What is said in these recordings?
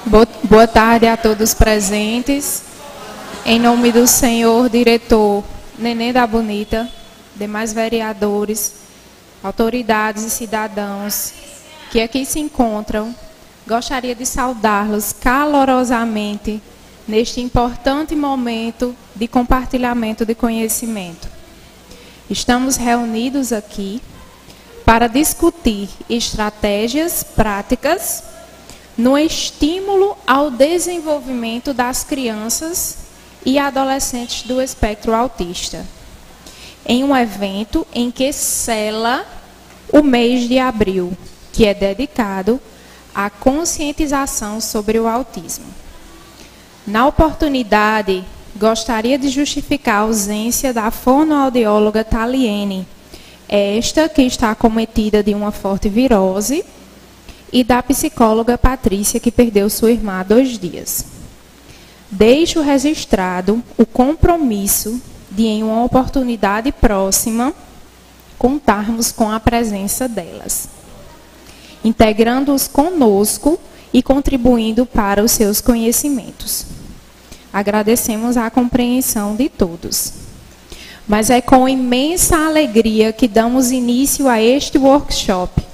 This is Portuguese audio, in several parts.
Boa tarde a todos presentes. Em nome do senhor diretor Nenê da Bonita, demais vereadores, autoridades e cidadãos que aqui se encontram, gostaria de saudá-los calorosamente neste importante momento de compartilhamento de conhecimento. Estamos reunidos aqui para discutir estratégias práticas no estímulo ao desenvolvimento das crianças e adolescentes do espectro autista, em um evento em que sela o mês de abril, que é dedicado à conscientização sobre o autismo. Na oportunidade, gostaria de justificar a ausência da fonoaudióloga Taliene, esta que está acometida de uma forte virose, e da psicóloga Patrícia, que perdeu sua irmã há 2 dias. Deixo registrado o compromisso de, em uma oportunidade próxima, contarmos com a presença delas, integrando-os conosco e contribuindo para os seus conhecimentos. Agradecemos a compreensão de todos. Mas é com imensa alegria que damos início a este workshop,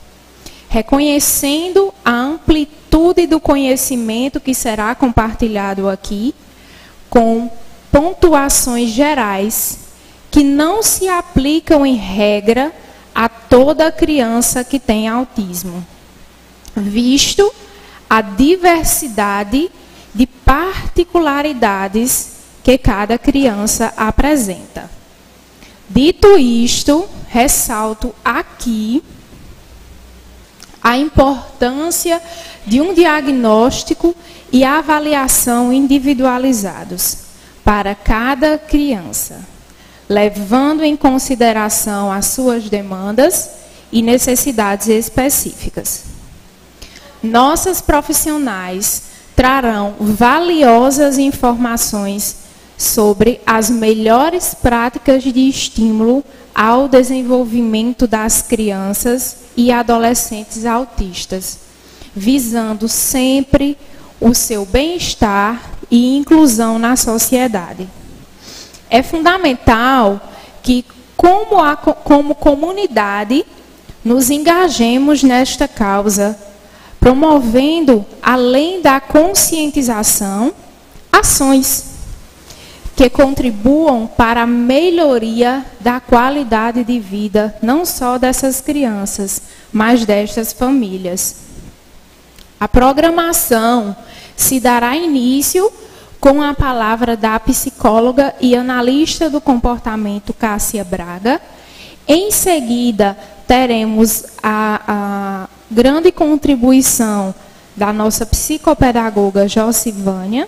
reconhecendo a amplitude do conhecimento que será compartilhado aqui, com pontuações gerais que não se aplicam em regra a toda criança que tem autismo, visto a diversidade de particularidades que cada criança apresenta. Dito isto, ressalto aqui a importância de um diagnóstico e avaliação individualizados para cada criança, levando em consideração as suas demandas e necessidades específicas. Nossas profissionais trarão valiosas informações sobre as melhores práticas de estímulo ao desenvolvimento das crianças e adolescentes autistas, visando sempre o seu bem-estar e inclusão na sociedade. É fundamental que, como comunidade, nos engajemos nesta causa, promovendo, além da conscientização, ações que contribuam para a melhoria da qualidade de vida, não só dessas crianças, mas destas famílias. A programação se dará início com a palavra da psicóloga e analista do comportamento Cássia Braga. Em seguida, teremos a grande contribuição da nossa psicopedagoga Jocivânia.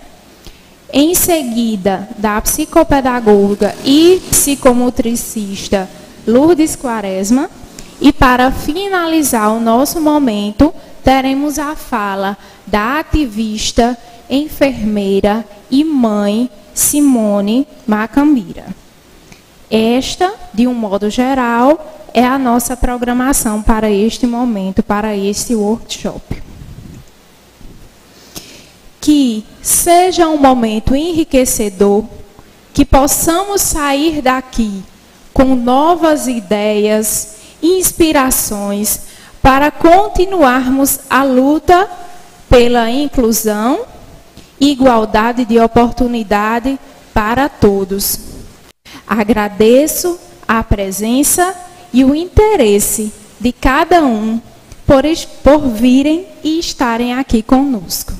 Em seguida, da psicopedagoga e psicomotricista Lourdes Quaresma. E para finalizar o nosso momento, teremos a fala da ativista, enfermeira e mãe Simone Macambira. Esta, de um modo geral, é a nossa programação para este momento, para este workshop. Que seja um momento enriquecedor, que possamos sair daqui com novas ideias, inspirações, para continuarmos a luta pela inclusão e igualdade de oportunidade para todos. Agradeço a presença e o interesse de cada um por virem e estarem aqui conosco.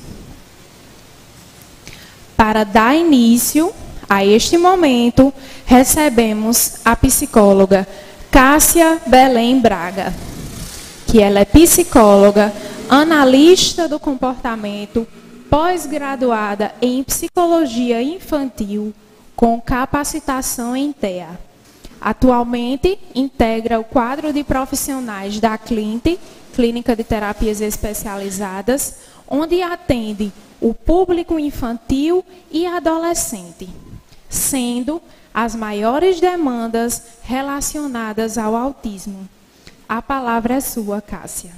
Para dar início a este momento, recebemos a psicóloga Cássia Belém Braga, que ela é psicóloga, analista do comportamento, pós-graduada em psicologia infantil, com capacitação em TEA. Atualmente, integra o quadro de profissionais da CLINT, Clínica de Terapias Especializadas, onde atende o público infantil e adolescente, sendo as maiores demandas relacionadas ao autismo. A palavra é sua, Cássia.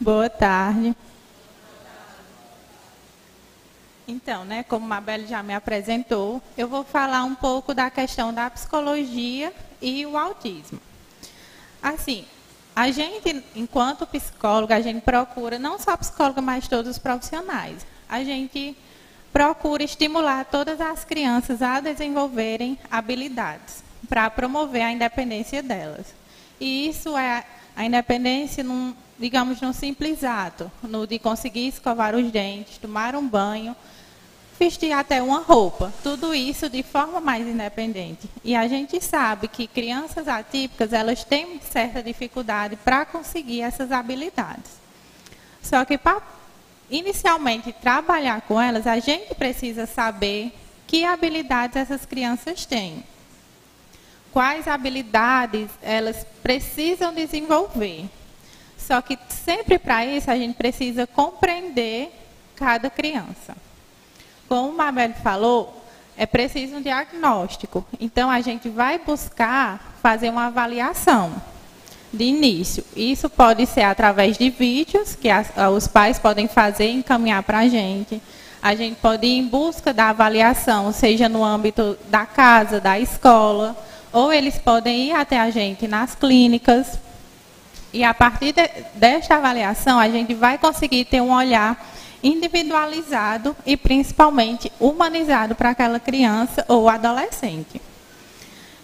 Boa tarde. Então, né, como a Mabel já me apresentou, eu vou falar um pouco da questão da psicologia e o autismo. Assim, a gente, enquanto psicóloga, a gente procura, não só a psicóloga, mas todos os profissionais, a gente procura estimular todas as crianças a desenvolverem habilidades para promover a independência delas. E isso é a independência, digamos, num simples ato, no de conseguir escovar os dentes, tomar um banho, vestir até uma roupa. Tudo isso de forma mais independente. E a gente sabe que crianças atípicas, elas têm certa dificuldade para conseguir essas habilidades. Só que para inicialmente trabalhar com elas, a gente precisa saber que habilidades essas crianças têm. Quais habilidades elas precisam desenvolver. Só que sempre para isso a gente precisa compreender cada criança. Como o Mabel falou, é preciso um diagnóstico. Então a gente vai buscar fazer uma avaliação de início. Isso pode ser através de vídeos que os pais podem fazer e encaminhar para a gente. A gente pode ir em busca da avaliação, seja no âmbito da casa, da escola, ou eles podem ir até a gente nas clínicas. E a partir desta avaliação, a gente vai conseguir ter um olhar individualizado e principalmente humanizado para aquela criança ou adolescente.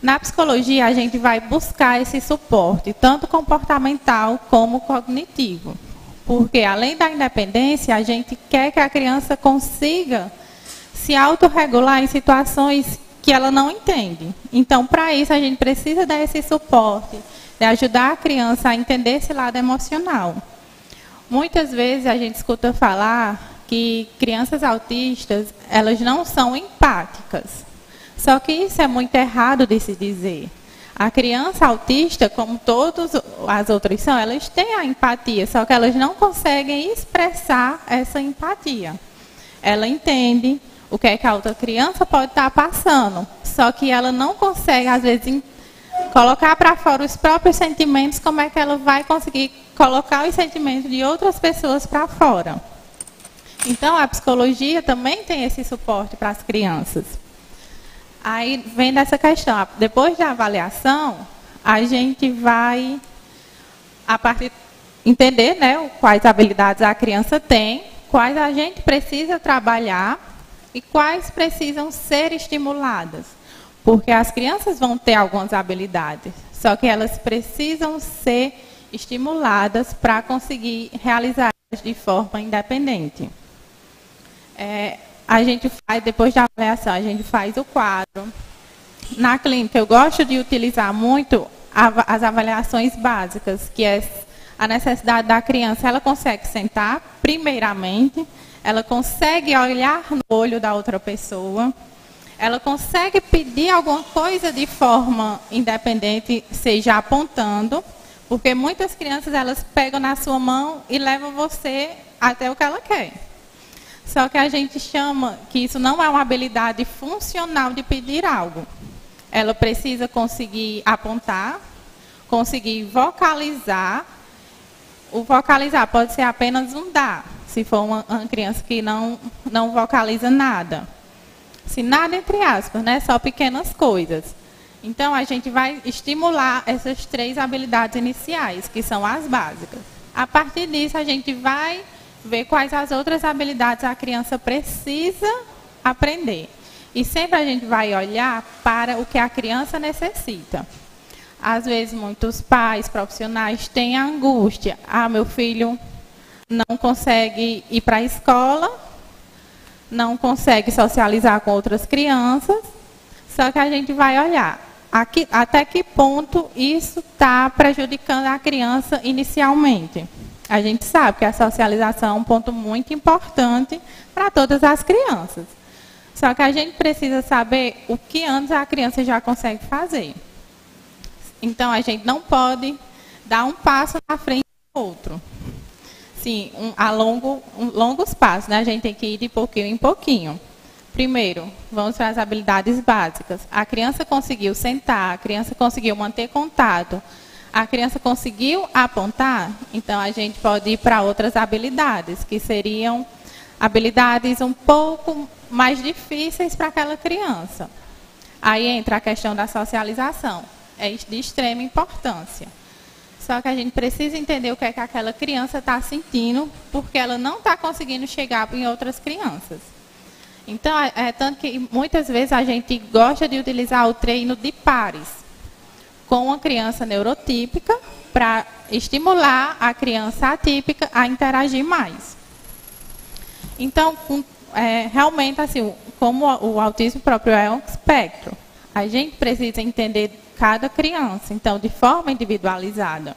Na psicologia, a gente vai buscar esse suporte, tanto comportamental como cognitivo. Porque, além da independência, a gente quer que a criança consiga se autorregular em situações que ela não entende. Então, para isso, a gente precisa dar esse suporte, de ajudar a criança a entender esse lado emocional. Muitas vezes a gente escuta falar que crianças autistas, elas não são empáticas. Só que isso é muito errado de se dizer. A criança autista, como todas as outras são, elas têm a empatia, só que elas não conseguem expressar essa empatia. Ela entende o que é que a outra criança pode estar passando, só que ela não consegue, às vezes, colocar para fora os próprios sentimentos, como é que ela vai conseguir colocar os sentimentos de outras pessoas para fora. Então, a psicologia também tem esse suporte para as crianças. Aí vem dessa questão, depois da avaliação, a gente vai entender, né, quais habilidades a criança tem, quais a gente precisa trabalhar e quais precisam ser estimuladas. Porque as crianças vão ter algumas habilidades, só que elas precisam ser estimuladas para conseguir realizá-las de forma independente. A gente faz, depois da avaliação, a gente faz o quadro. Na clínica, eu gosto de utilizar muito as avaliações básicas, que é a necessidade da criança. Ela consegue sentar, primeiramente, ela consegue olhar no olho da outra pessoa, ela consegue pedir alguma coisa de forma independente, seja apontando, porque muitas crianças elas pegam na sua mão e levam você até o que ela quer. Só que a gente chama que isso não é uma habilidade funcional de pedir algo. Ela precisa conseguir apontar, conseguir vocalizar. O vocalizar pode ser apenas um dar, se for uma criança que não vocaliza nada. Se nada, entre aspas, né? Só pequenas coisas. Então, a gente vai estimular essas 3 habilidades iniciais, que são as básicas. A partir disso, a gente vai ver quais as outras habilidades a criança precisa aprender. E sempre a gente vai olhar para o que a criança necessita. Às vezes, muitos pais profissionais têm angústia. Meu filho não consegue ir para a escola, não consegue socializar com outras crianças, só que a gente vai olhar até que ponto isso está prejudicando a criança inicialmente. A gente sabe que a socialização é um ponto muito importante para todas as crianças. Só que a gente precisa saber o que antes a criança já consegue fazer. Então, a gente não pode dar um passo na frente do outro. Sim, longos passos, né? A gente tem que ir de pouquinho em pouquinho. Primeiro, vamos para as habilidades básicas. A criança conseguiu sentar, a criança conseguiu manter contato. A criança conseguiu apontar, então a gente pode ir para outras habilidades, que seriam habilidades um pouco mais difíceis para aquela criança. Aí entra a questão da socialização, é de extrema importância. Só que a gente precisa entender o que é que aquela criança está sentindo, porque ela não está conseguindo chegar em outras crianças. Então, tanto que muitas vezes a gente gosta de utilizar o treino de pares com uma criança neurotípica para estimular a criança atípica a interagir mais. Então, realmente, assim, como o autismo próprio é um espectro, a gente precisa entender cada criança, então, de forma individualizada.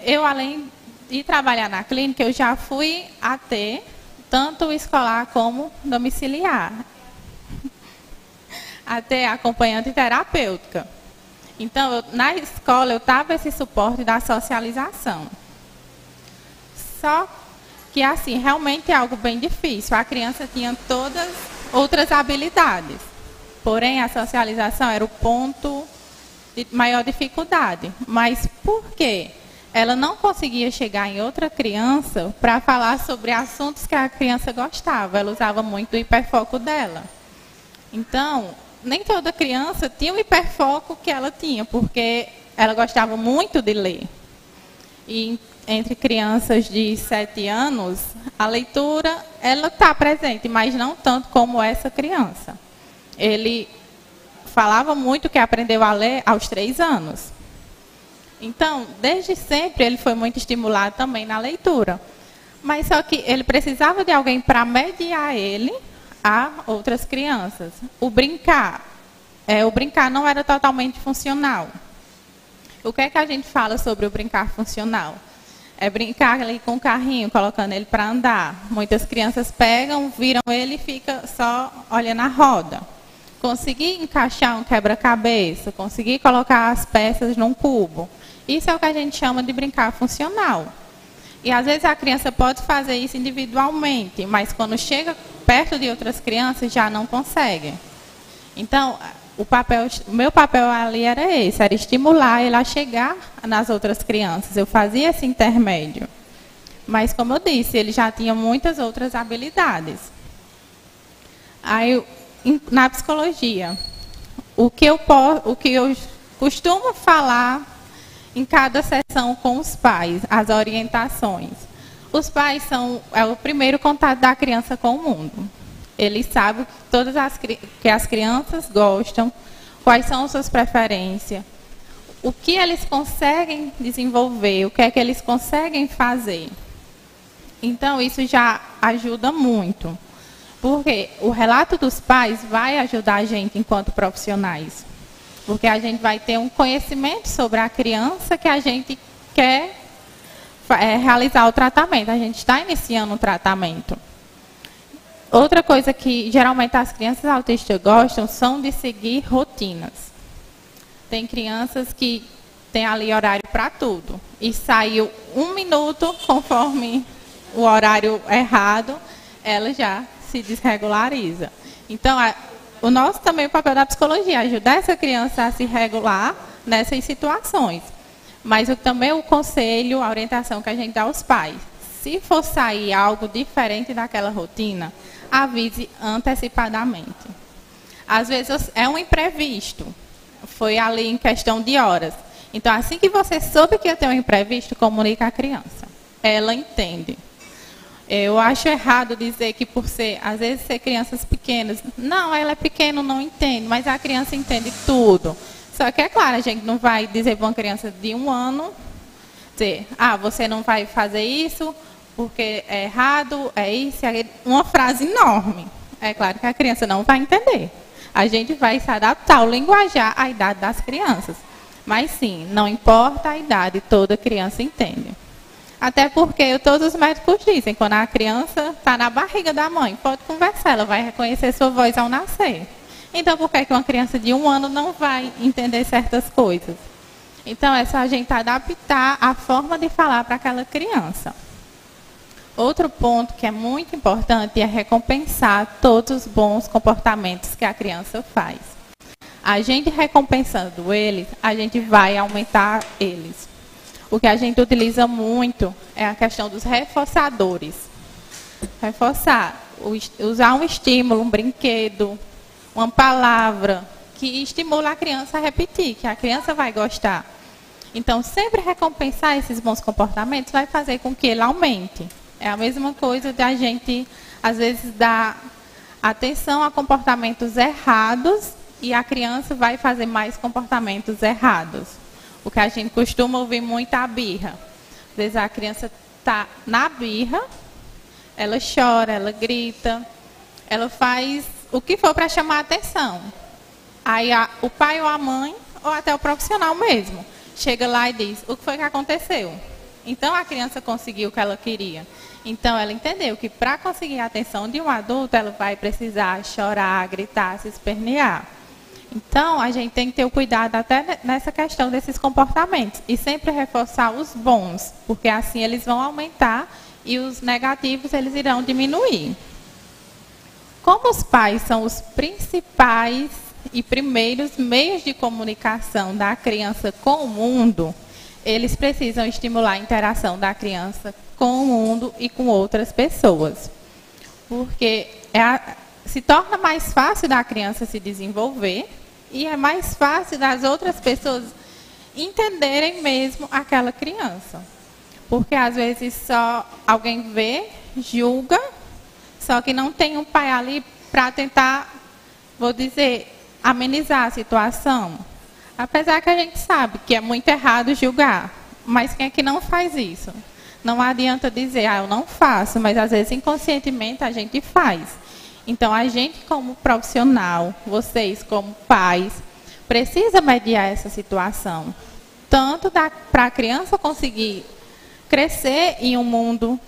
Eu, além de trabalhar na clínica, eu já fui AT, tanto escolar como domiciliar. AT, acompanhante terapêutica. Então, na escola, eu estava esse suporte da socialização. Só que, assim, realmente é algo bem difícil. A criança tinha todas outras habilidades. Porém, a socialização era o ponto de maior dificuldade. Mas por quê? Ela não conseguia chegar em outra criança para falar sobre assuntos que a criança gostava. Ela usava muito o hiperfoco dela. Então, nem toda criança tinha o hiperfoco que ela tinha, porque ela gostava muito de ler. E entre crianças de 7 anos, a leitura ela está presente, mas não tanto como essa criança. Ele falava muito que aprendeu a ler aos 3 anos. Então, desde sempre, ele foi muito estimulado também na leitura. Mas só que ele precisava de alguém para mediar ele a outras crianças. O brincar não era totalmente funcional. O que é que a gente fala sobre o brincar funcional? É brincar ali com o carrinho, colocando ele para andar. Muitas crianças pegam, viram ele e fica só olhando a roda. Conseguir encaixar um quebra-cabeça, conseguir colocar as peças num cubo. Isso é o que a gente chama de brincar funcional. E às vezes a criança pode fazer isso individualmente, mas quando chega perto de outras crianças já não consegue. Então, o meu papel ali era esse, era estimular ele a chegar nas outras crianças. Eu fazia esse intermédio. Mas, como eu disse, ele já tinha muitas outras habilidades. Aí, na psicologia, o que eu costumo falar em cada sessão com os pais, as orientações. Os pais é o primeiro contato da criança com o mundo. Eles sabem que as crianças gostam, quais são suas preferências, o que eles conseguem desenvolver, o que é que eles conseguem fazer. Então, isso já ajuda muito. Porque o relato dos pais vai ajudar a gente enquanto profissionais. Porque a gente vai ter um conhecimento sobre a criança que a gente quer realizar o tratamento. A gente está iniciando o tratamento. Outra coisa que geralmente as crianças autistas gostam são de seguir rotinas. Tem crianças que têm ali horário para tudo. E saiu 1 minuto conforme o horário errado, ela já se desregulariza. Então, o nosso também o papel da psicologia, ajudar essa criança a se regular nessas situações. Mas também o conselho, a orientação que a gente dá aos pais. Se for sair algo diferente daquela rotina, avise antecipadamente. Às vezes é um imprevisto, foi ali em questão de horas. Então, assim que você soube que ia ter um imprevisto, comunique à criança. Ela entende. Eu acho errado dizer que por ser, às vezes, ser crianças pequenas, não, ela é pequena, não entende, mas a criança entende tudo. Só que, é claro, a gente não vai dizer para uma criança de 1 ano, dizer, você não vai fazer isso, porque é errado, é isso, é uma frase enorme. É claro que a criança não vai entender. A gente vai se adaptar ao linguajar à idade das crianças. Mas sim, não importa a idade, toda criança entende. Até porque todos os médicos dizem, quando a criança está na barriga da mãe, pode conversar, ela vai reconhecer sua voz ao nascer. Então, por que uma criança de 1 ano não vai entender certas coisas? Então, é só a gente adaptar a forma de falar para aquela criança. Outro ponto que é muito importante é recompensar todos os bons comportamentos que a criança faz. A gente recompensando eles, a gente vai aumentar eles. O que a gente utiliza muito é a questão dos reforçadores. Reforçar, usar um estímulo, um brinquedo, uma palavra que estimula a criança a repetir, que a criança vai gostar. Então, sempre recompensar esses bons comportamentos vai fazer com que ele aumente. É a mesma coisa de a gente, às vezes, dar atenção a comportamentos errados e a criança vai fazer mais comportamentos errados. O que a gente costuma ouvir muito é a birra. Às vezes a criança está na birra, ela chora, ela grita, ela faz o que for para chamar a atenção. Aí o pai ou a mãe, ou até o profissional mesmo, chega lá e diz, o que foi que aconteceu? Então a criança conseguiu o que ela queria. Então ela entendeu que para conseguir a atenção de um adulto, ela vai precisar chorar, gritar, se espernear. Então, a gente tem que ter o cuidado até nessa questão desses comportamentos. E sempre reforçar os bons, porque assim eles vão aumentar e os negativos eles irão diminuir. Como os pais são os principais e primeiros meios de comunicação da criança com o mundo, eles precisam estimular a interação da criança com o mundo e com outras pessoas. Porque se torna mais fácil da criança se desenvolver e é mais fácil das outras pessoas entenderem mesmo aquela criança. Porque às vezes só alguém vê, julga, só que não tem um pai ali para tentar, vou dizer, amenizar a situação. Apesar que a gente sabe que é muito errado julgar, mas quem é que não faz isso? Não adianta dizer, eu não faço, mas às vezes inconscientemente a gente faz. Então, a gente como profissional, vocês como pais, precisa mediar essa situação. Tanto para a criança conseguir crescer em um mundo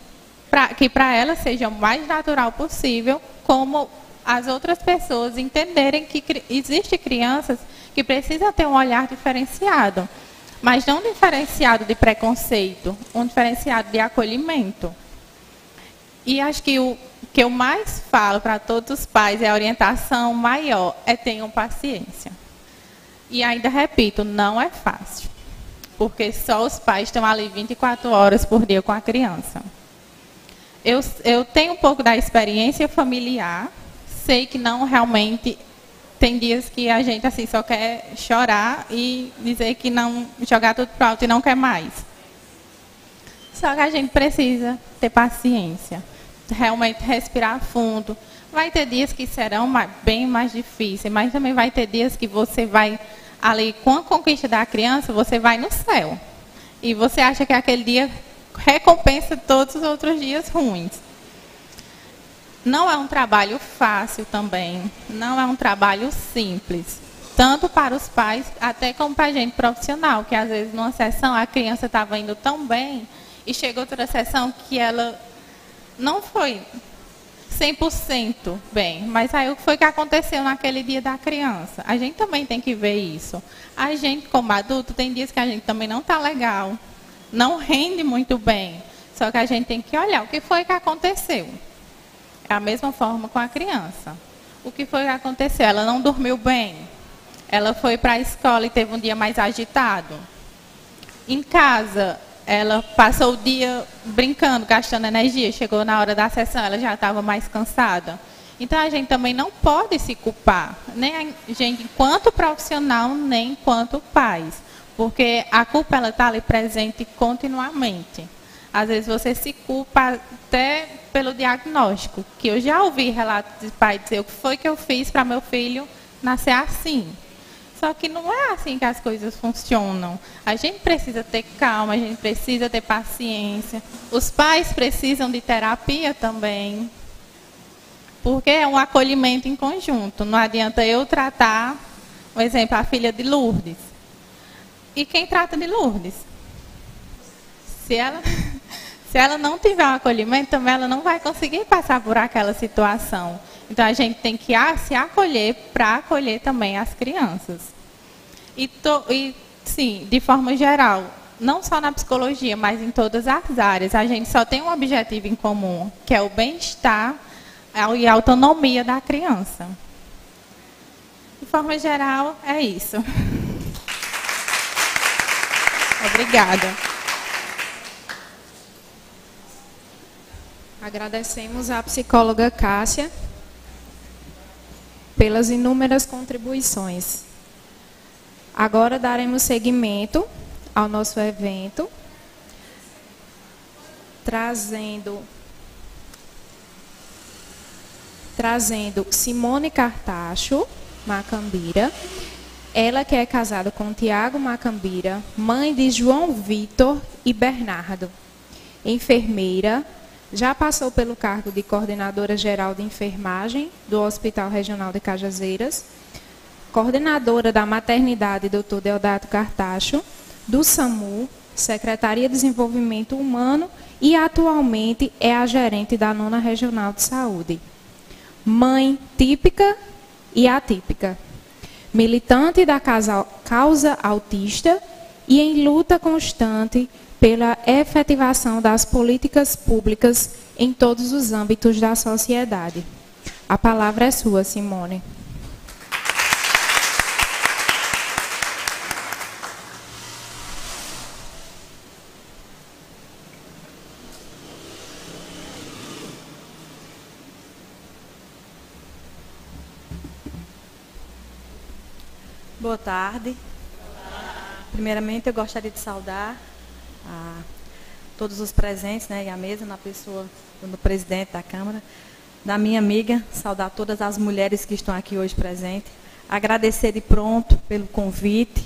que para ela seja o mais natural possível, como as outras pessoas entenderem que existem crianças que precisam ter um olhar diferenciado. Mas não diferenciado de preconceito, um diferenciado de acolhimento. E acho que o que eu mais falo para todos os pais é a orientação maior, é tenham paciência. E ainda repito, não é fácil. Porque só os pais estão ali 24 horas por dia com a criança. Eu tenho um pouco da experiência familiar, sei que não realmente... Tem dias que a gente assim, só quer chorar e dizer que não, jogar tudo para alto e não quer mais. Só que a gente precisa ter paciência, realmente respirar fundo. Vai ter dias que serão bem mais difíceis, mas também vai ter dias que você vai ali, com a conquista da criança, você vai no céu. E você acha que aquele dia recompensa todos os outros dias ruins. Não é um trabalho fácil também, não é um trabalho simples, tanto para os pais, até como para a gente profissional, que às vezes numa sessão a criança estava indo tão bem e chegou outra sessão que ela não foi 100% bem, mas aí o que foi que aconteceu naquele dia da criança? A gente também tem que ver isso. A gente como adulto tem dias que a gente também não está legal, não rende muito bem, só que a gente tem que olhar o que foi que aconteceu. É a mesma forma com a criança. O que foi que aconteceu? Ela não dormiu bem. Ela foi para a escola e teve um dia mais agitado. Em casa, ela passou o dia brincando, gastando energia. Chegou na hora da sessão, ela já estava mais cansada. Então, a gente também não pode se culpar. Nem a gente, enquanto profissional, nem enquanto pais. Porque a culpa está ali presente continuamente. Às vezes você se culpa até pelo diagnóstico, que eu já ouvi relatos de pai dizer o que foi que eu fiz para meu filho nascer assim. Só que não é assim que as coisas funcionam. A gente precisa ter calma, a gente precisa ter paciência. Os pais precisam de terapia também, porque é um acolhimento em conjunto. Não adianta eu tratar, por exemplo, a filha de Lourdes. E quem trata de Lourdes? Se ela não tiver um acolhimento, também ela não vai conseguir passar por aquela situação. Então, a gente tem que se acolher para acolher também as crianças. E, sim, de forma geral, não só na psicologia, mas em todas as áreas, a gente só tem um objetivo em comum, que é o bem-estar e a autonomia da criança. forma geral, é isso. Obrigada. Agradecemos à psicóloga Cássia pelas inúmeras contribuições. Agora daremos seguimento ao nosso evento, trazendo Simone Cartacho Macambira, ela que é casada com Tiago Macambira, mãe de João Vitor e Bernardo, enfermeira, já passou pelo cargo de coordenadora geral de enfermagem do Hospital Regional de Cajazeiras, coordenadora da maternidade Dr. Deodato Cartacho, do SAMU, Secretaria de Desenvolvimento Humano, e atualmente é a gerente da 9ª Regional de Saúde. Mãe típica e atípica, militante da causa autista e em luta constante pela efetivação das políticas públicas em todos os âmbitos da sociedade. A palavra é sua, Simone. Boa tarde. Primeiramente, eu gostaria de saudar a todos os presentes, né, e a mesa, na pessoa do presidente da Câmara, da minha amiga, saudar todas as mulheres que estão aqui hoje presentes, agradecer de pronto pelo convite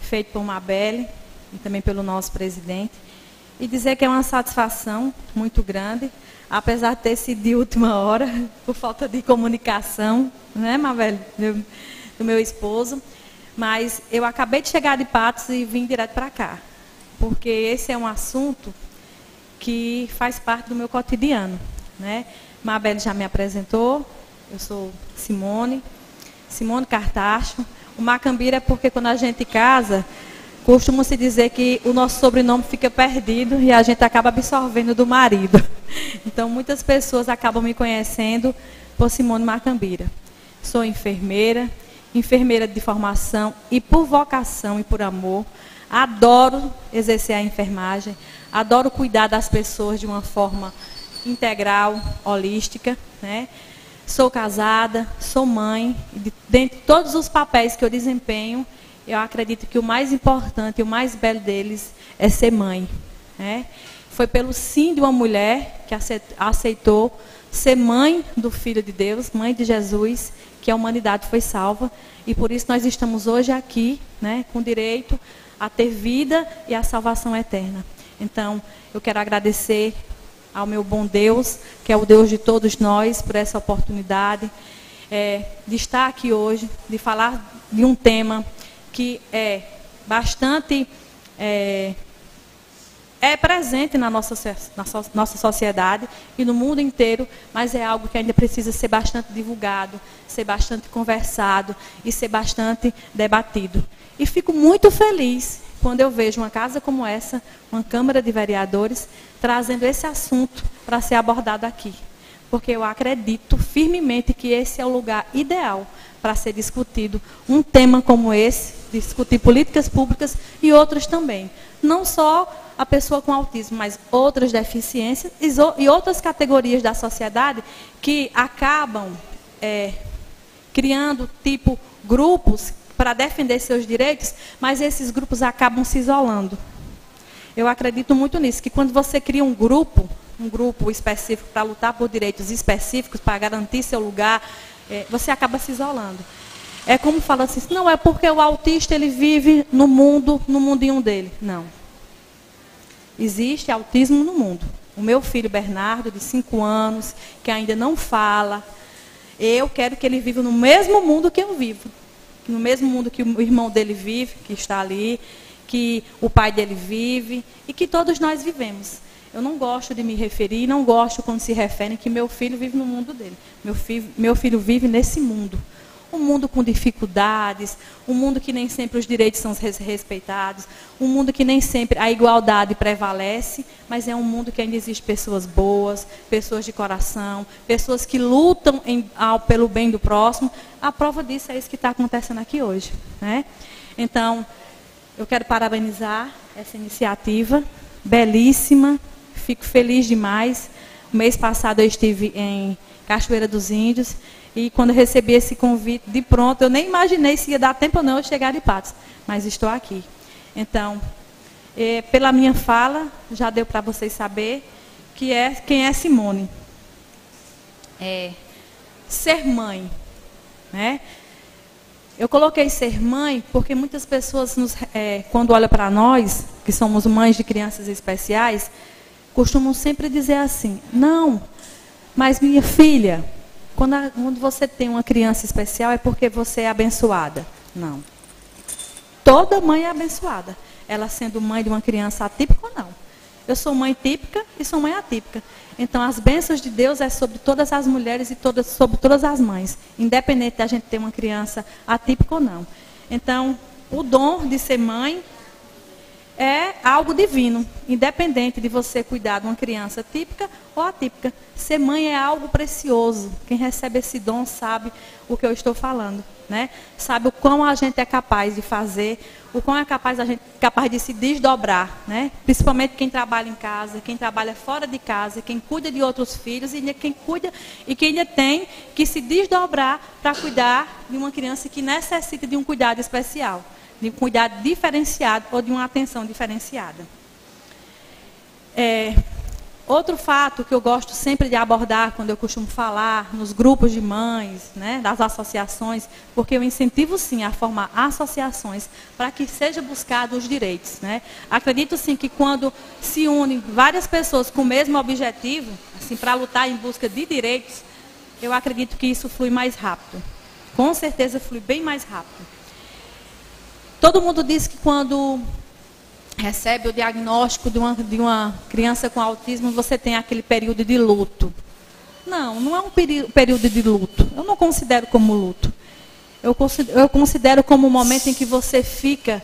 feito por Mabelle e também pelo nosso presidente, e dizer que é uma satisfação muito grande, apesar de ter sido de última hora, por falta de comunicação, né, Mabelle, do meu esposo, mas eu acabei de chegar de Patos e vim direto para cá, porque esse é um assunto que faz parte do meu cotidiano, né? Mabelle já me apresentou, eu sou Simone Cartacho. O Macambira é porque quando a gente casa, costuma-se dizer que o nosso sobrenome fica perdido e a gente acaba absorvendo do marido. Então, muitas pessoas acabam me conhecendo por Simone Macambira. Sou enfermeira de formação e por vocação e por amor. Adoro exercer a enfermagem, adoro cuidar das pessoas de uma forma integral, holística, né? Sou casada, sou mãe, e dentre todos os papéis que eu desempenho, eu acredito que o mais importante e o mais belo deles é ser mãe, né? Foi pelo sim de uma mulher que aceitou ser mãe do Filho de Deus, mãe de Jesus, que a humanidade foi salva, e por isso nós estamos hoje aqui, né, com direito a ter vida e a salvação eterna. Então, eu quero agradecer ao meu bom Deus, que é o Deus de todos nós, por essa oportunidade de estar aqui hoje, de falar de um tema que é bastante presente na nossa sociedade e no mundo inteiro, mas é algo que ainda precisa ser bastante divulgado, ser bastante conversado e ser bastante debatido. E fico muito feliz quando eu vejo uma casa como essa, uma Câmara de Vereadores, trazendo esse assunto para ser abordado aqui. Porque eu acredito firmemente que esse é o lugar ideal para ser discutido um tema como esse, discutir políticas públicas e outros também. Não só a pessoa com autismo, mas outras deficiências e outras categorias da sociedade que acabam criando grupos para defender seus direitos, mas esses grupos acabam se isolando. Eu acredito muito nisso, que quando você cria um grupo específico para lutar por direitos específicos, para garantir seu lugar, você acaba se isolando. É como falando assim, não é porque o autista ele vive no mundinho dele. Não. Existe autismo no mundo. O meu filho Bernardo, de 5 anos, que ainda não fala, eu quero que ele viva no mesmo mundo que eu vivo. No mesmo mundo que o irmão dele vive, que está ali, que o pai dele vive e que todos nós vivemos. Eu não gosto de me referir, não gosto quando se referem que meu filho vive no mundo dele. Meu filho vive nesse mundo. Um mundo com dificuldades, um mundo que nem sempre os direitos são respeitados, um mundo que nem sempre a igualdade prevalece, mas é um mundo que ainda existe pessoas boas, pessoas de coração, pessoas que lutam pelo bem do próximo. A prova disso é isso que está acontecendo aqui hoje, né? Então, eu quero parabenizar essa iniciativa, belíssima, fico feliz demais. O mês passado eu estive em Cachoeira dos Índios, e quando eu recebi esse convite, de pronto, eu nem imaginei se ia dar tempo ou não eu chegar de Patos, mas estou aqui. Então, pela minha fala, já deu para vocês saber quem é Simone. Ser mãe, né? Eu coloquei ser mãe porque muitas pessoas, quando olham para nós, que somos mães de crianças especiais, costumam sempre dizer assim, não, mas minha filha, quando você tem uma criança especial é porque você é abençoada. Não. Toda mãe é abençoada. Ela sendo mãe de uma criança atípica ou não. Eu sou mãe típica e sou mãe atípica. Então, as bênçãos de Deus é sobre todas as mulheres e sobre todas as mães. Independente da gente ter uma criança atípica ou não. Então, o dom de ser mãe é algo divino, independente de você cuidar de uma criança típica ou atípica. Ser mãe é algo precioso. Quem recebe esse dom sabe o que eu estou falando, né? Sabe o quão a gente é capaz de fazer, o quão é capaz de se desdobrar, né? Principalmente quem trabalha em casa, quem trabalha fora de casa, quem cuida de outros filhos e quem ainda tem que se desdobrar para cuidar de uma criança que necessita de um cuidado especial, de um cuidado diferenciado ou de uma atenção diferenciada. Outro fato que eu gosto sempre de abordar quando eu costumo falar nos grupos de mães, né, das associações, porque eu incentivo sim a formar associações para que seja buscado os direitos, né? Acredito sim que quando se unem várias pessoas com o mesmo objetivo, assim, para lutar em busca de direitos, eu acredito que isso flui mais rápido. Com certeza flui bem mais rápido. Todo mundo diz que quando recebe o diagnóstico de uma criança com autismo, você tem aquele período de luto. Não, não é um período de luto. Eu não considero como luto. Eu considero como um momento em que você fica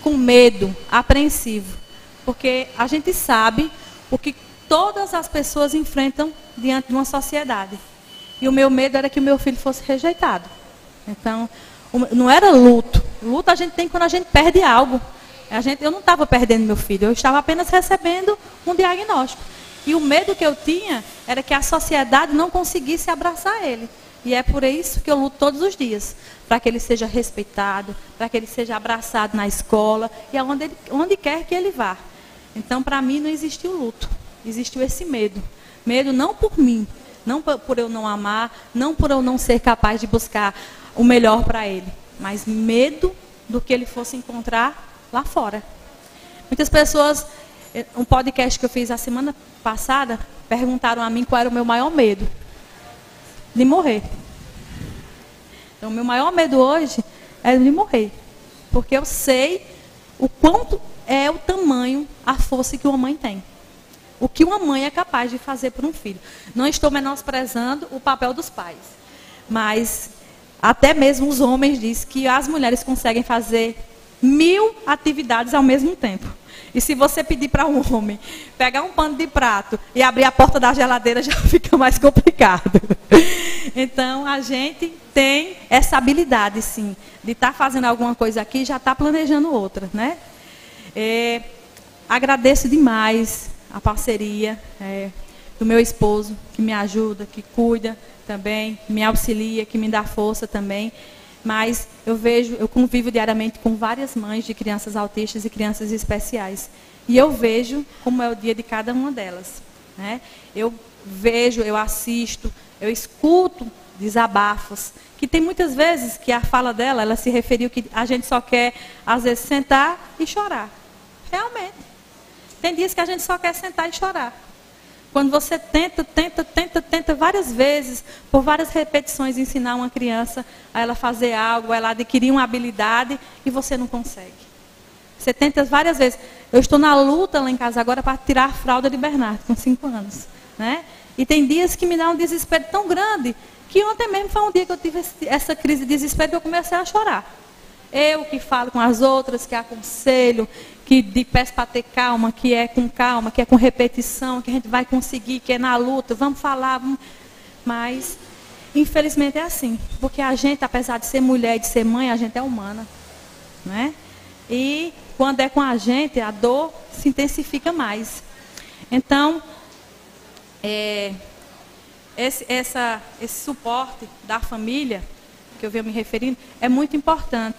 com medo, apreensivo. Porque a gente sabe o que todas as pessoas enfrentam diante de uma sociedade. E o meu medo era que o meu filho fosse rejeitado. Então, não era luto. Luto a gente tem quando a gente perde algo. Eu não estava perdendo meu filho, eu estava apenas recebendo um diagnóstico. E o medo que eu tinha era que a sociedade não conseguisse abraçar ele. E é por isso que eu luto todos os dias. Para que ele seja respeitado, para que ele seja abraçado na escola e onde quer que ele vá. Então, para mim, não existiu luto. Existiu esse medo. Medo não por mim, não por eu não amar, não por eu não ser capaz de buscar o melhor para ele. Mas medo do que ele fosse encontrar lá fora. Muitas pessoas, um podcast que eu fiz a semana passada, perguntaram a mim qual era o meu maior medo. De morrer. Então, o meu maior medo hoje é de morrer. Porque eu sei o quanto é o tamanho, a força que uma mãe tem. O que uma mãe é capaz de fazer por um filho. Não estou menosprezando o papel dos pais. Mas até mesmo os homens dizem que as mulheres conseguem fazer 1000 atividades ao mesmo tempo. E se você pedir para um homem pegar um pano de prato e abrir a porta da geladeira, já fica mais complicado. Então, a gente tem essa habilidade, sim, de estar fazendo alguma coisa aqui e já estar planejando outra, né? Agradeço demais a parceria do meu esposo, que me ajuda, que cuida também, me auxilia, que me dá força também. Mas eu convivo diariamente com várias mães de crianças autistas e crianças especiais. E eu vejo como é o dia de cada uma delas, né? Eu vejo, eu assisto, eu escuto desabafos, que tem muitas vezes que a fala dela, ela se referiu que a gente só quer, às vezes, sentar e chorar. Realmente. Tem dias que a gente só quer sentar e chorar. Quando você tenta várias vezes, por várias repetições, ensinar uma criança a ela fazer algo, a ela adquirir uma habilidade, e você não consegue. Você tenta várias vezes. Eu estou na luta lá em casa agora para tirar a fralda de Bernardo, com 5 anos. Né? E tem dias que me dá um desespero tão grande, Que ontem mesmo foi um dia que eu tive essa crise de desespero que eu comecei a chorar. Eu que falo com as outras, que aconselho, que peço para ter calma, que é com repetição, que a gente vai conseguir, que é na luta, vamos falar. Mas, infelizmente é assim. Porque a gente, apesar de ser mulher e de ser mãe, a gente é humana. Né? E quando é com a gente, a dor se intensifica mais. Então, esse suporte da família, que eu venho me referindo, é muito importante.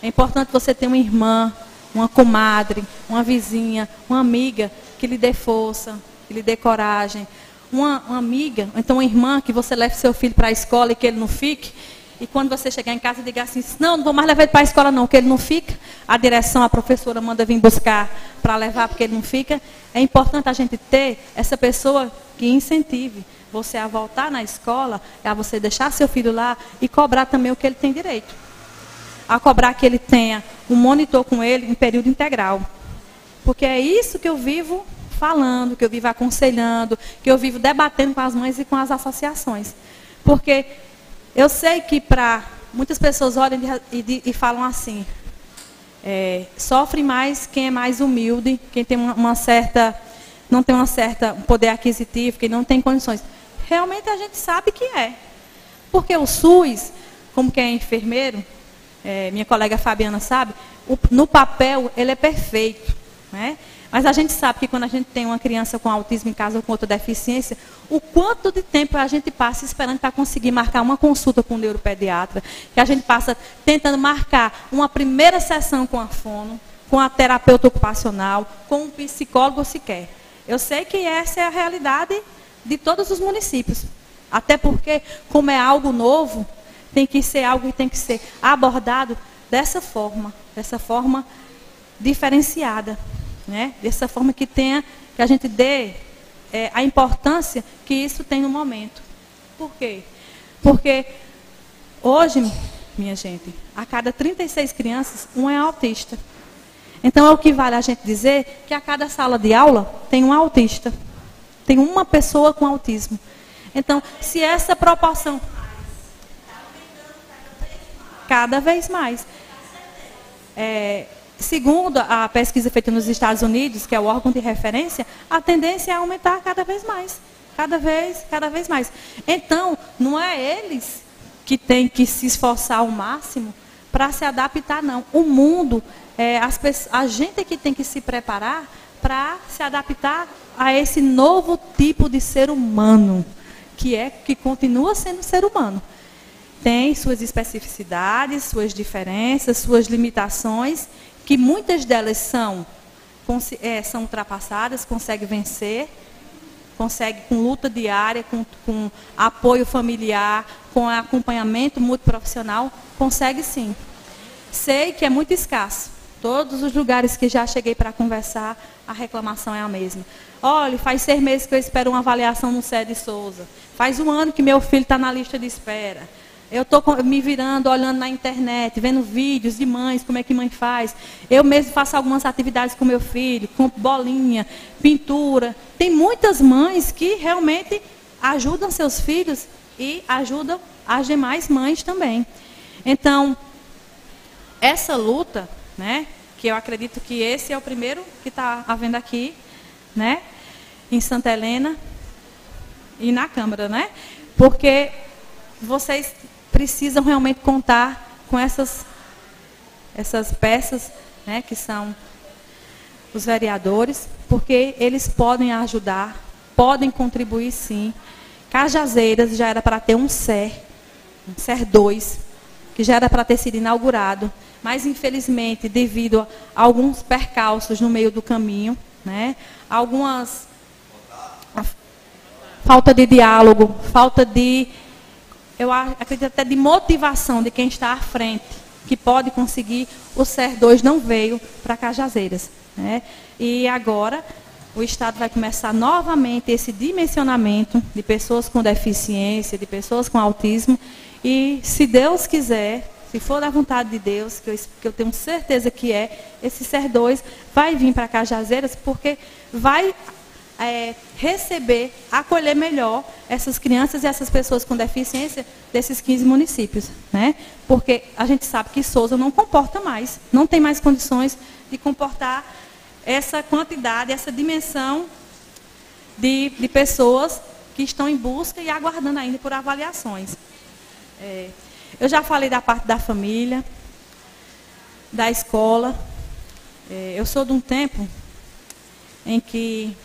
É importante você ter uma irmã, uma comadre, uma vizinha, uma amiga que lhe dê força, que lhe dê coragem. Uma amiga, então uma irmã que você leve seu filho para a escola e que ele não fique. E quando você chegar em casa, diga assim, não vou mais levar ele para a escola não, que ele não fica. A direção, a professora manda vir buscar para levar porque ele não fica. É importante a gente ter essa pessoa que incentive você a voltar na escola, a você deixar seu filho lá e cobrar também o que ele tem direito. A cobrar que ele tenha um monitor com ele em período integral. Porque é isso que eu vivo falando, que eu vivo aconselhando, que eu vivo debatendo com as mães e com as associações. Porque eu sei que para muitas pessoas olham e falam assim, sofre mais quem é mais humilde, quem tem não tem um poder aquisitivo, quem não tem condições. Realmente a gente sabe que é. Porque o SUS, como quem é enfermeiro, minha colega Fabiana sabe, no papel ele é perfeito. Né? Mas a gente sabe que quando a gente tem uma criança com autismo em casa ou com outra deficiência, o quanto de tempo a gente passa esperando para conseguir marcar uma consulta com o neuropediatra, que a gente passa tentando marcar uma primeira sessão com a fono, com a terapeuta ocupacional, com um psicólogo sequer. Eu sei que essa é a realidade de todos os municípios. Até porque, como é algo novo, tem que ser algo que tem que ser abordado dessa forma diferenciada, né? Dessa forma que a gente dê a importância que isso tem no momento. Por quê? Porque hoje, minha gente, a cada 36 crianças, um é autista. Então é o que vale a gente dizer que a cada sala de aula tem um autista. Tem uma pessoa com autismo. Então, se essa proporção... Cada vez mais. Segundo a pesquisa feita nos Estados Unidos, que é o órgão de referência, a tendência é aumentar cada vez mais. Cada vez mais. Então, não é eles que têm que se esforçar ao máximo para se adaptar, não. O mundo, a gente é que tem que se preparar para se adaptar a esse novo tipo de ser humano, que continua sendo ser humano. Tem suas especificidades, suas diferenças, suas limitações, que muitas delas são ultrapassadas, consegue vencer, consegue com luta diária, com apoio familiar, com acompanhamento multiprofissional, consegue sim. Sei que é muito escasso. Todos os lugares que já cheguei para conversar, a reclamação é a mesma. Olha, faz 6 meses que eu espero uma avaliação no CED Souza. Faz 1 ano que meu filho está na lista de espera. Eu estou me virando, olhando na internet, vendo vídeos de mães, como é que mãe faz. Eu mesmo faço algumas atividades com meu filho, com bolinha, pintura. Tem muitas mães que realmente ajudam seus filhos e ajudam as demais mães também. Então, essa luta, né, que eu acredito que esse é o primeiro que está havendo aqui, né, em Santa Helena e na Câmara, né? Porque vocês precisam realmente contar com essas peças, né, que são os vereadores, porque eles podem ajudar, podem contribuir sim. Cajazeiras já era para ter um CER 2, que já era para ter sido inaugurado, mas infelizmente, devido a alguns percalços no meio do caminho, né, falta de diálogo, falta de... Eu acredito até de motivação de quem está à frente, que pode conseguir, o CER 2 não veio para Cajazeiras. Né? E agora o Estado vai começar novamente esse dimensionamento de pessoas com deficiência, de pessoas com autismo. E se Deus quiser, se for da vontade de Deus, que eu tenho certeza que esse CER 2 vai vir para Cajazeiras, porque vai receber, acolher melhor essas crianças e essas pessoas com deficiência desses 15 municípios, né? Porque a gente sabe que Sousa não comporta mais, não tem mais condições de comportar essa quantidade, essa dimensão de pessoas que estão em busca e aguardando ainda por avaliações. Eu já falei da parte da família, da escola. Eu sou de um tempo em que